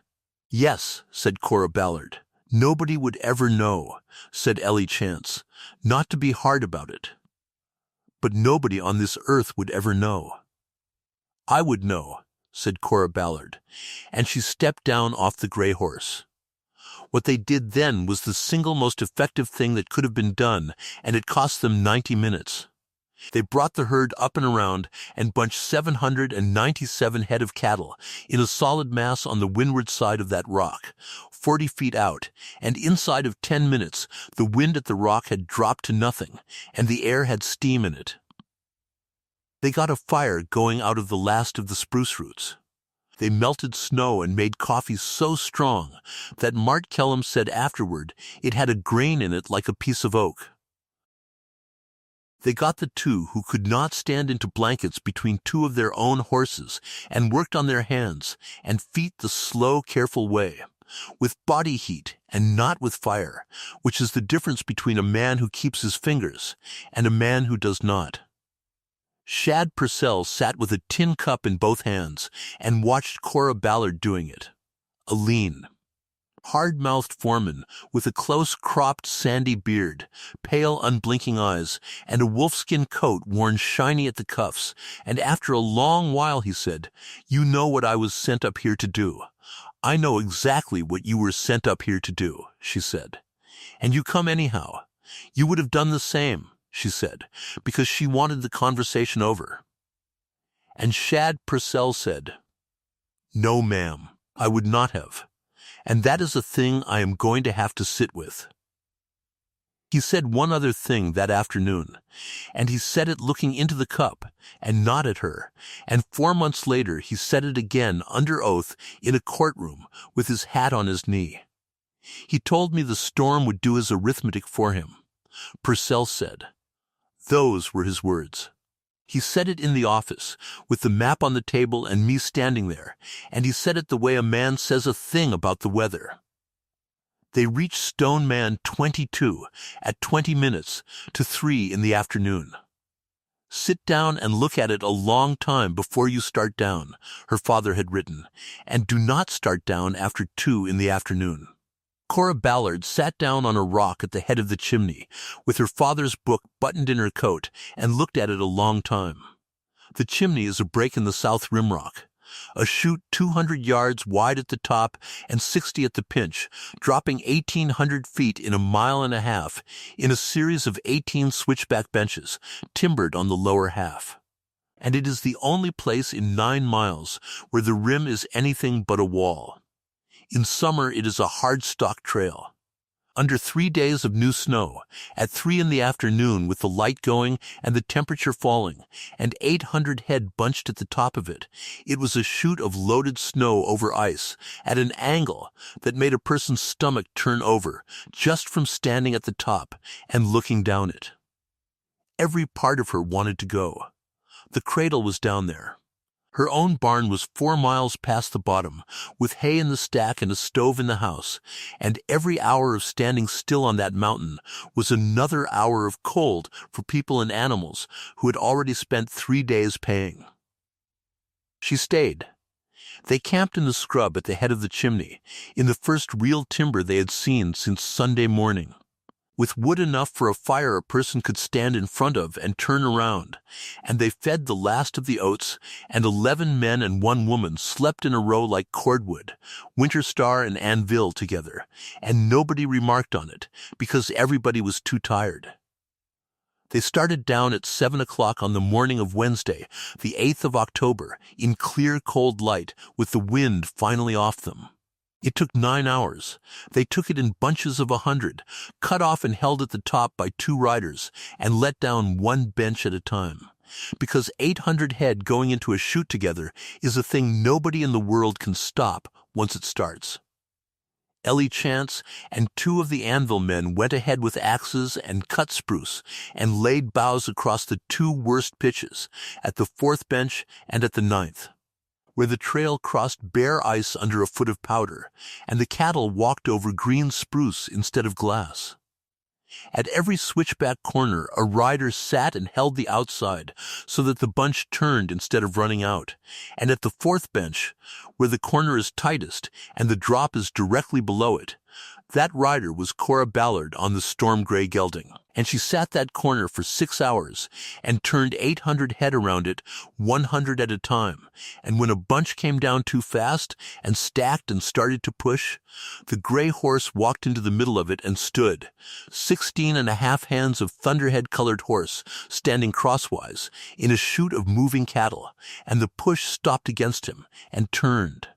Speaker 1: "Yes," said Cora Ballard. "Nobody would ever know," said Illy Chance, "not to be hard about it. But nobody on this earth would ever know." "I would know," said Cora Ballard, and she stepped down off the gray horse. What they did then was the single most effective thing that could have been done, and it cost them 90 minutes. They brought the herd up and around and bunched 797 head of cattle in a solid mass on the windward side of that rock, 40 feet out, and inside of 10 minutes the wind at the rock had dropped to nothing, and the air had steam in it. They got a fire going out of the last of the spruce roots. They melted snow and made coffee so strong that Mart Kellum said afterward it had a grain in it like a piece of oak. They got the 2 who could not stand into blankets between 2 of their own horses and worked on their hands and feet the slow, careful way, with body heat and not with fire, which is the difference between a man who keeps his fingers and a man who does not. Shad Purcell sat with a tin cup in both hands and watched Cora Ballard doing it. A lean, hard-mouthed foreman with a close-cropped sandy beard, pale unblinking eyes, and a wolfskin coat worn shiny at the cuffs, and after a long while he said, "You know what I was sent up here to do. I know exactly what you were sent up here to do," she said. "And you come anyhow. You would have done the same," she said, because she wanted the conversation over. And Shad Purcell said, "No, ma'am, I would not have. And that is a thing I am going to have to sit with." He said one other thing that afternoon, and he said it looking into the cup and not at her, and 4 months later he said it again under oath in a courtroom with his hat on his knee. He told me the storm would do his arithmetic for him. Purcell said. Those were his words. He said it in the office, with the map on the table and me standing there, and he said it the way a man says a thing about the weather. They reached Stone Man 22 at 20 minutes to 3 in the afternoon. "Sit down and look at it a long time before you start down," her father had written, "and do not start down after 2 in the afternoon." Cora Ballard sat down on a rock at the head of the chimney, with her father's book buttoned in her coat, and looked at it a long time. The chimney is a break in the south rim rock, a chute 200 yards wide at the top and 60 at the pinch, dropping 1,800 feet in a mile and a half in a series of 18 switchback benches, timbered on the lower half. And it is the only place in 9 miles where the rim is anything but a wall. In summer, it is a hard stock trail. Under 3 days of new snow, at 3 in the afternoon with the light going and the temperature falling, and 800 head bunched at the top of it, it was a chute of loaded snow over ice at an angle that made a person's stomach turn over just from standing at the top and looking down it. Every part of her wanted to go. The cradle was down there. Her own barn was 4 miles past the bottom, with hay in the stack and a stove in the house, and every hour of standing still on that mountain was another hour of cold for people and animals who had already spent 3 days paying. She stayed. They camped in the scrub at the head of the chimney, in the first real timber they had seen since Sunday morning. With wood enough for a fire a person could stand in front of and turn around, and they fed the last of the oats, and 11 men and 1 woman slept in a row like cordwood, Winter Star and Anvil together, and nobody remarked on it, because everybody was too tired. They started down at 7 o'clock on the morning of Wednesday, the 8th of October, in clear cold light, with the wind finally off them. It took 9 hours. They took it in bunches of 100, cut off and held at the top by 2 riders, and let down 1 bench at a time. Because 800 head going into a chute together is a thing nobody in the world can stop once it starts. Ellie Chance and 2 of the Anvil men went ahead with axes and cut spruce and laid boughs across the 2 worst pitches, at the 4th bench and at the 9th. Where the trail crossed bare ice under a foot of powder, and the cattle walked over green spruce instead of glass. At every switchback corner, a rider sat and held the outside so that the bunch turned instead of running out, and at the 4th bench, where the corner is tightest and the drop is directly below it, that rider was Cora Ballard on the storm gray gelding, and she sat that corner for 6 hours and turned 800 head around it, 100 at a time, and when a bunch came down too fast and stacked and started to push, the gray horse walked into the middle of it and stood, 16.5 hands of thunderhead-colored horse standing crosswise in a chute of moving cattle, and the push stopped against him and turned.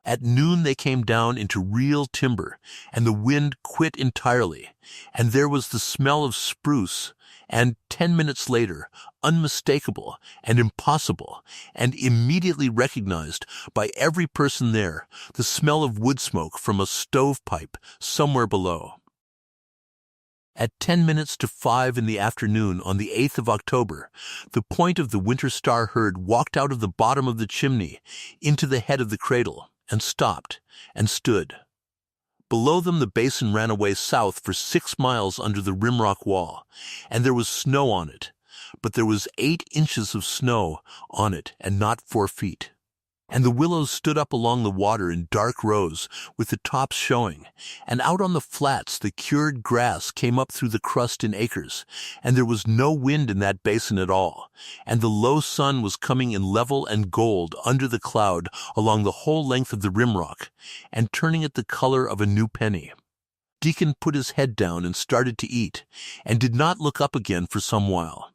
Speaker 1: At noon they came down into real timber, and the wind quit entirely, and there was the smell of spruce, and 10 minutes later, unmistakable and impossible, and immediately recognized by every person there, the smell of wood smoke from a stovepipe somewhere below. At 10 minutes to 5 in the afternoon on the 8th of October, the point of the Winter Star herd walked out of the bottom of the chimney into the head of the cradle, and stopped, and stood. Below them the basin ran away south for 6 miles under the rimrock wall, and there was snow on it, but there was 8 inches of snow on it and not 4 feet. And the willows stood up along the water in dark rows, with the tops showing, and out on the flats the cured grass came up through the crust in acres, and there was no wind in that basin at all, and the low sun was coming in level and gold under the cloud along the whole length of the rimrock, and turning it the color of a new penny. Deacon put his head down and started to eat, and did not look up again for some while.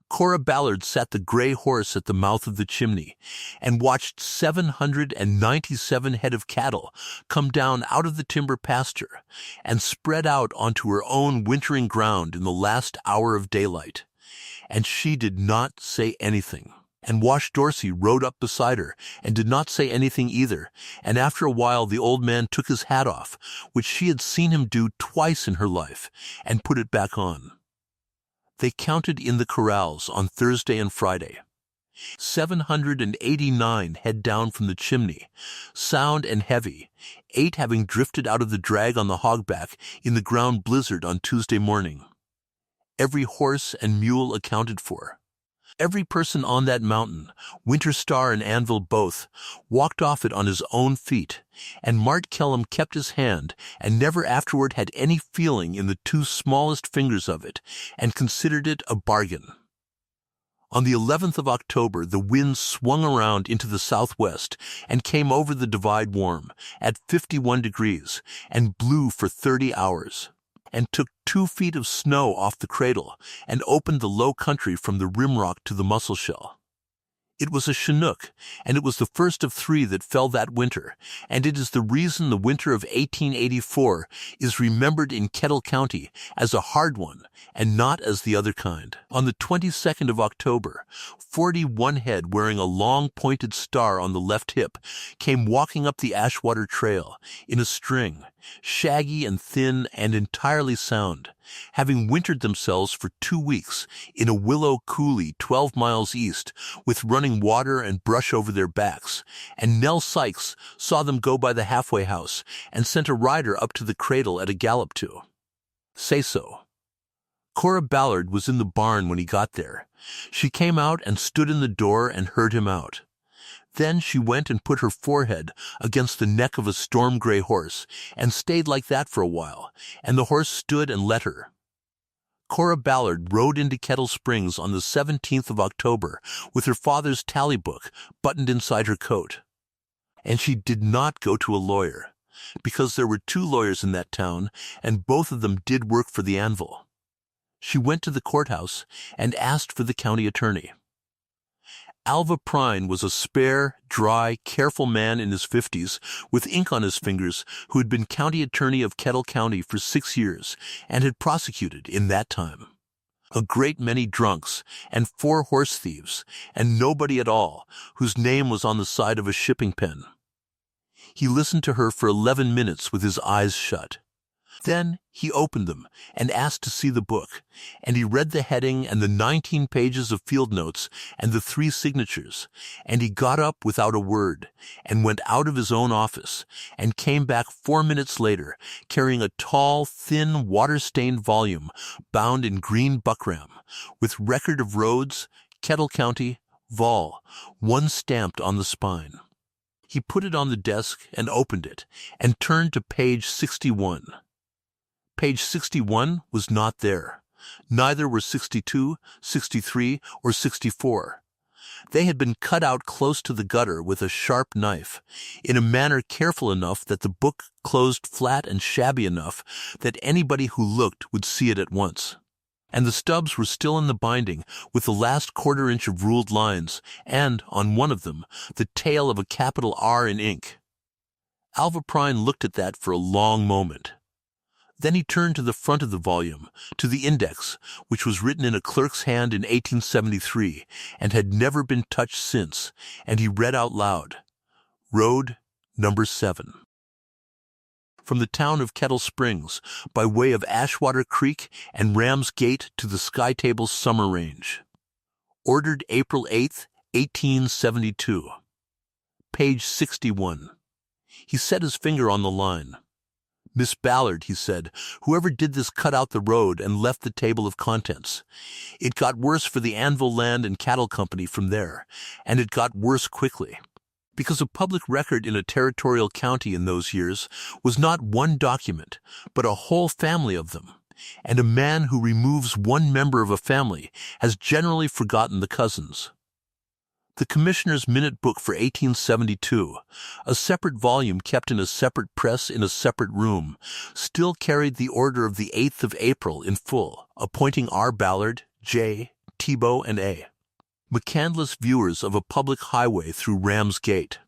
Speaker 1: Cora Ballard sat the gray horse at the mouth of the chimney and watched 797 head of cattle come down out of the timber pasture and spread out onto her own wintering ground in the last hour of daylight. And she did not say anything. And Wash Dorsey rode up beside her and did not say anything either, and after a while the old man took his hat off, which she had seen him do twice in her life, and put it back on. They counted in the corrals on Thursday and Friday. 789 head down from the chimney, sound and heavy, 8 having drifted out of the drag on the hogback in the ground blizzard on Tuesday morning. Every horse and mule accounted for. Every person on that mountain, Winter Star and Anvil both, walked off it on his own feet, and Mart Kellum kept his hand and never afterward had any feeling in the 2 smallest fingers of it, and considered it a bargain. On the 11th of October, the wind swung around into the southwest and came over the divide warm, at 51 degrees, and blew for 30 hours, and took 2 feet of snow off the Cradle, and opened the low country from the rimrock to the Musselshell. It was a Chinook, and it was the first of 3 that fell that winter, and it is the reason the winter of 1884 is remembered in Kettle County as a hard one, and not as the other kind. On the 22nd of October, 41 head wearing a long pointed star on the left hip came walking up the Ashwater Trail in a string, shaggy and thin and entirely sound, having wintered themselves for 2 weeks in a willow coulee 12 miles east with running water and brush over their backs, and Nell Sykes saw them go by the halfway house and sent a rider up to the Cradle at a gallop to say so. Cora Ballard was in the barn when he got there. She came out and stood in the door and heard him out. Then she went and put her forehead against the neck of a storm-gray horse and stayed like that for a while, and the horse stood and let her. Cora Ballard rode into Kettle Springs on the 17th of October with her father's tally book buttoned inside her coat. And she did not go to a lawyer, because there were 2 lawyers in that town, and both of them did work for the Anvil. She went to the courthouse and asked for the county attorney. Alva Prine was a spare, dry, careful man in his 50s with ink on his fingers who had been county attorney of Kettle County for 6 years and had prosecuted, in that time, a great many drunks and 4 horse thieves and nobody at all whose name was on the side of a shipping pen. He listened to her for 11 minutes with his eyes shut. Then he opened them and asked to see the book, and he read the heading and the 19 pages of field notes and the 3 signatures, and he got up without a word and went out of his own office and came back 4 minutes later carrying a tall, thin, water-stained volume bound in green buckram with record of roads, Kettle County, Vol, 1 stamped on the spine. He put it on the desk and opened it and turned to page 61. Page 61 was not there. Neither were 62, 63, or 64. They had been cut out close to the gutter with a sharp knife, in a manner careful enough that the book closed flat and shabby enough that anybody who looked would see it at once. And the stubs were still in the binding with the last quarter-inch of ruled lines, and, on one of them, the tail of a capital R in ink. Alva Prine looked at that for a long moment. Then he turned to the front of the volume, to the index, which was written in a clerk's hand in 1873 and had never been touched since, and he read out loud, Road Number 7. From the town of Kettle Springs, by way of Ashwater Creek and Ram's Gate to the Sky Table's Summer Range. Ordered April 8, 1872. Page 61. He set his finger on the line. Miss Ballard, he said, whoever did this cut out the road and left the table of contents. It got worse for the Anvil Land and Cattle Company from there, and it got worse quickly. Because a public record in a territorial county in those years was not 1 document, but a whole family of them, and a man who removes 1 member of a family has generally forgotten the cousins. The Commissioner's Minute Book for 1872, a separate volume kept in a separate press in a separate room, still carried the order of the 8th of April in full, appointing R. Ballard, J., Thibault, and A. McCandless viewers of a public highway through Ram's Gate.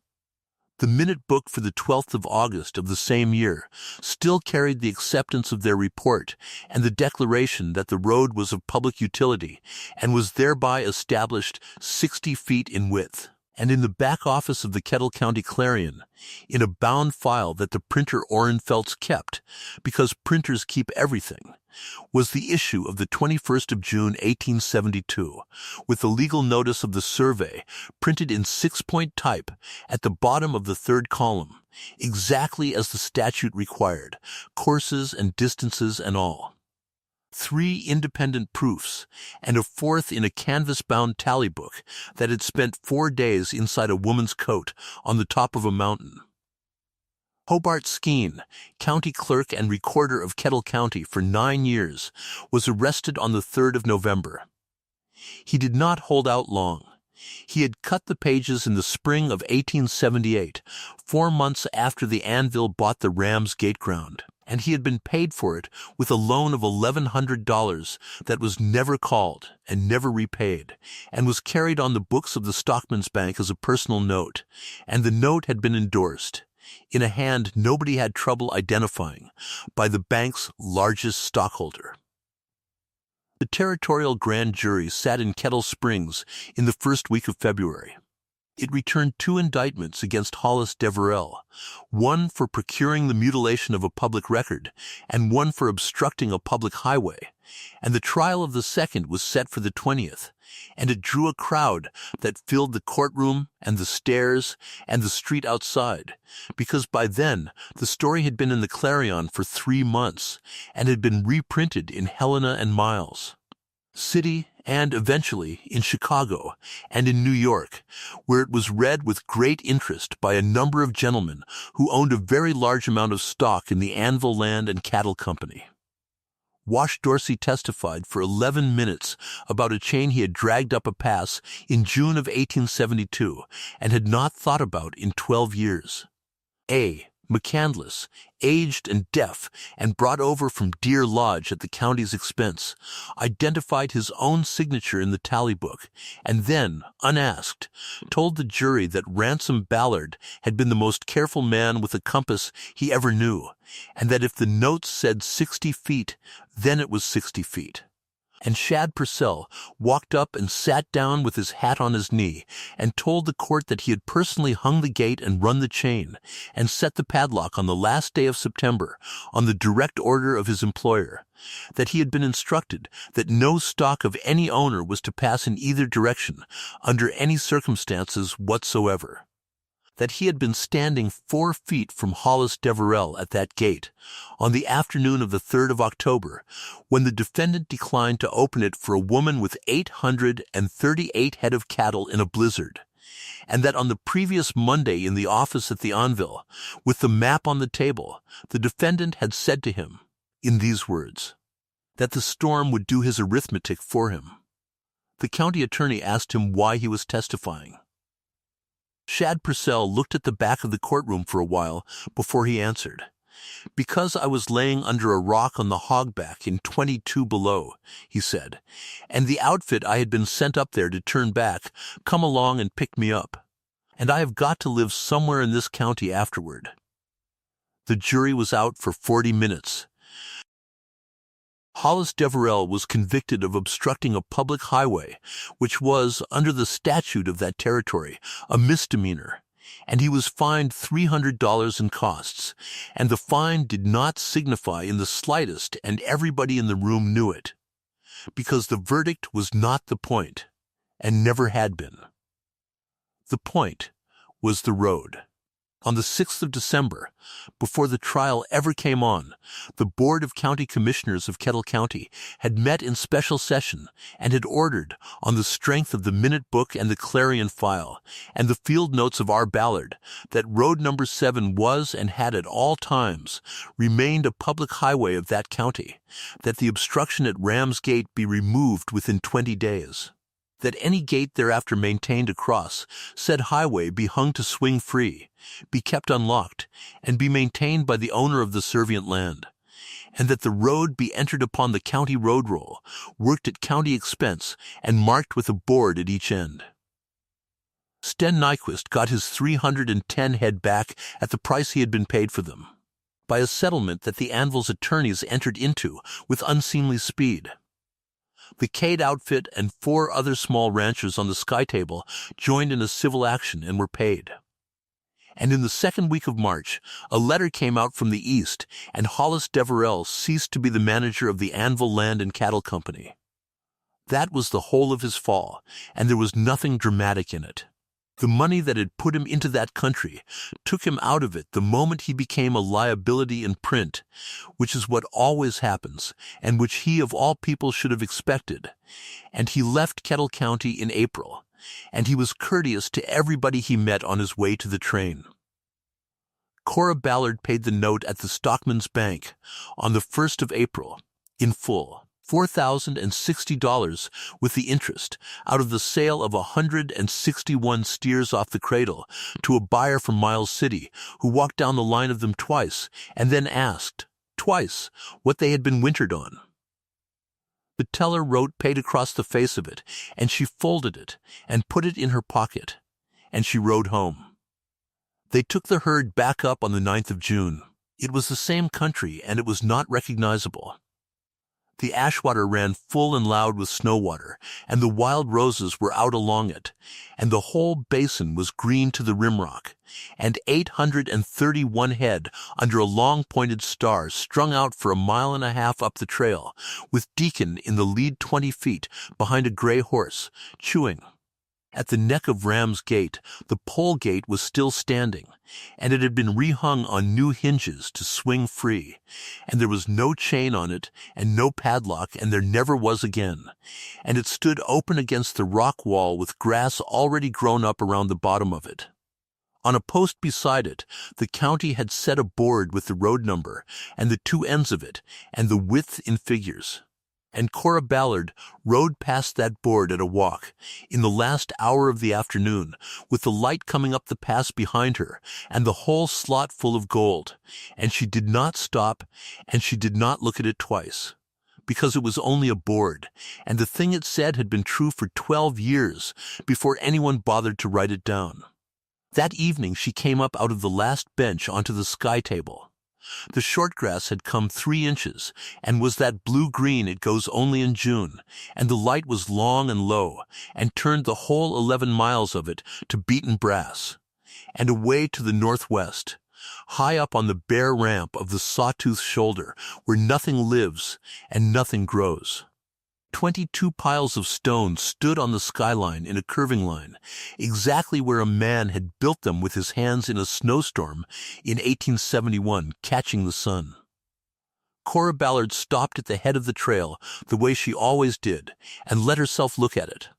Speaker 1: The Minute Book for the 12th of August of the same year still carried the acceptance of their report and the declaration that the road was of public utility and was thereby established 60 feet in width. And in the back office of the Kettle County Clarion, in a bound file that the printer Ohrenfeldt's kept, because printers keep everything, was the issue of the 21st of June 1872, with the legal notice of the survey printed in 6-point type at the bottom of the third column, exactly as the statute required, courses and distances and all. 3 independent proofs, and a 4th in a canvas-bound tally book that had spent 4 days inside a woman's coat on the top of a mountain. Hobart Skeen, county clerk and recorder of Kettle County for 9 years, was arrested on the 3rd of November. He did not hold out long. He had cut the pages in the spring of 1878, 4 months after the Anvil bought the Rams Gate ground, and he had been paid for it with a loan of $1,100 that was never called and never repaid, and was carried on the books of the Stockman's Bank as a personal note, and the note had been endorsed, in a hand nobody had trouble identifying, by the bank's largest stockholder. The territorial grand jury sat in Kettle Springs in the first week of February. It returned 2 indictments against Hollis Deverell, one for procuring the mutilation of a public record and one for obstructing a public highway, and the trial of the second was set for the 20th, and it drew a crowd that filled the courtroom and the stairs and the street outside, because by then the story had been in the Clarion for 3 months and had been reprinted in Helena and Miles City and eventually in Chicago and in New York, where it was read with great interest by a number of gentlemen who owned a very large amount of stock in the Anvil Land and Cattle Company. Wash Dorsey testified for 11 minutes about a chain he had dragged up a pass in June of 1872 and had not thought about in 12 years. A. McCandless, aged and deaf and brought over from Deer Lodge at the county's expense, identified his own signature in the tally book, and then, unasked, told the jury that Ransom Ballard had been the most careful man with a compass he ever knew, and that if the notes said 60 feet, then it was 60 feet. And Shad Purcell walked up and sat down with his hat on his knee and told the court that he had personally hung the gate and run the chain and set the padlock on the last day of September on the direct order of his employer, that he had been instructed that no stock of any owner was to pass in either direction under any circumstances whatsoever, that he had been standing 4 feet from Hollis Deverell at that gate on the afternoon of the 3rd of October, when the defendant declined to open it for a woman with 838 head of cattle in a blizzard, and that on the previous Monday in the office at the Anvil, with the map on the table, the defendant had said to him, in these words, that the storm would do his arithmetic for him. The county attorney asked him why he was testifying. Shad Purcell looked at the back of the courtroom for a while before he answered. "Because I was laying under a rock on the hogback in 22 below," he said, "and the outfit I had been sent up there to turn back come along and picked me up, and I have got to live somewhere in this county afterward." The jury was out for 40 minutes. Hollis Deverell was convicted of obstructing a public highway, which was, under the statute of that territory, a misdemeanor, and he was fined $300 in costs, and the fine did not signify in the slightest, and everybody in the room knew it, because the verdict was not the point, and never had been. The point was the road. On the 6th of December, before the trial ever came on, the Board of County Commissioners of Kettle County had met in special session and had ordered, on the strength of the minute book and the Clarion file and the field notes of R. Ballard, that Road No. 7 was and had at all times remained a public highway of that county, that the obstruction at Rams Gate be removed within 20 days. That any gate thereafter maintained across said highway be hung to swing free, be kept unlocked, and be maintained by the owner of the servient land, and that the road be entered upon the county road roll, worked at county expense, and marked with a board at each end. Sten Nyquist got his 310 head back at the price he had been paid for them, by a settlement that the Anvil's attorneys entered into with unseemly speed. The Cade outfit and 4 other small ranchers on the Sky Table joined in a civil action and were paid. And in the second week of March, a letter came out from the east, and Hollis Deverell ceased to be the manager of the Anvil Land and Cattle Company. That was the whole of his fall, and there was nothing dramatic in it. The money that had put him into that country took him out of it the moment he became a liability in print, which is what always happens, and which he of all people should have expected. And he left Kettle County in April, and he was courteous to everybody he met on his way to the train. Cora Ballard paid the note at the stockman's bank on the 1st of April, in full. $4,060 with the interest out of the sale of 161 steers off the Cradle to a buyer from Miles City who walked down the line of them twice and then asked, twice, what they had been wintered on. The teller wrote paid across the face of it, and she folded it and put it in her pocket, and she rode home. They took the herd back up on the 9th of June. It was the same country, and it was not recognizable. The ashwater ran full and loud with snow water, and the wild roses were out along it, and the whole basin was green to the rimrock, and 831 head under a long pointed star strung out for a mile and a half up the trail, with Deacon in the lead 20 feet behind a gray horse, chewing. At the neck of Ram's Gate, the pole gate was still standing, and it had been rehung on new hinges to swing free, and there was no chain on it and no padlock, and there never was again, and it stood open against the rock wall with grass already grown up around the bottom of it. On a post beside it, the county had set a board with the road number and the two ends of it and the width in figures. And Cora Ballard rode past that board at a walk, in the last hour of the afternoon, with the light coming up the pass behind her, and the whole slot full of gold, and she did not stop, and she did not look at it twice, because it was only a board, and the thing it said had been true for 12 years before anyone bothered to write it down. That evening she came up out of the last bench onto the sky table. The shortgrass had come 3 inches, and was that blue-green it goes only in June, and the light was long and low, and turned the whole 11 miles of it to beaten brass. And away to the northwest, high up on the bare ramp of the Sawtooth Shoulder, where nothing lives and nothing grows. 22 piles of stone stood on the skyline in a curving line, exactly where a man had built them with his hands in a snowstorm in 1871, catching the sun. Cora Ballard stopped at the head of the trail the way she always did, and let herself look at it.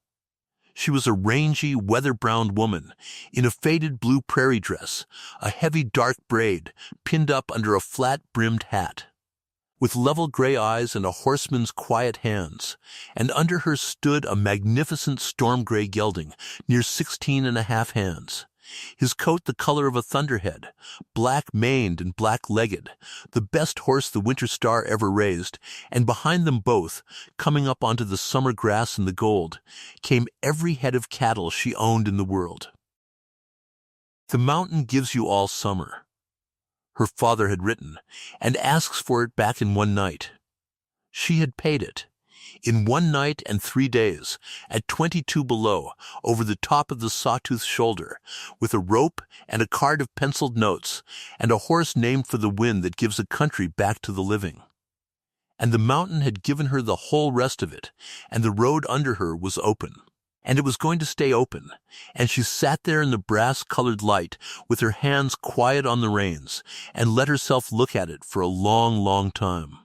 Speaker 1: She was a rangy, weather-browned woman, in a faded blue prairie dress, a heavy dark braid pinned up under a flat-brimmed hat, with level gray eyes and a horseman's quiet hands, and under her stood a magnificent storm-gray gelding, near 16½ hands, his coat the color of a thunderhead, black-maned and black-legged, the best horse the Winter Star ever raised, and behind them both, coming up onto the summer grass and the gold, came every head of cattle she owned in the world. The mountain gives you all summer, her father had written, and asks for it back in one night. She had paid it, in 1 night and 3 days, at 22 below, over the top of the Sawtooth Shoulder, with a rope and a card of penciled notes, and a horse named for the wind that gives a country back to the living. And the mountain had given her the whole rest of it, and the road under her was open. And it was going to stay open, and she sat there in the brass-colored light with her hands quiet on the reins, and let herself look at it for a long, long time.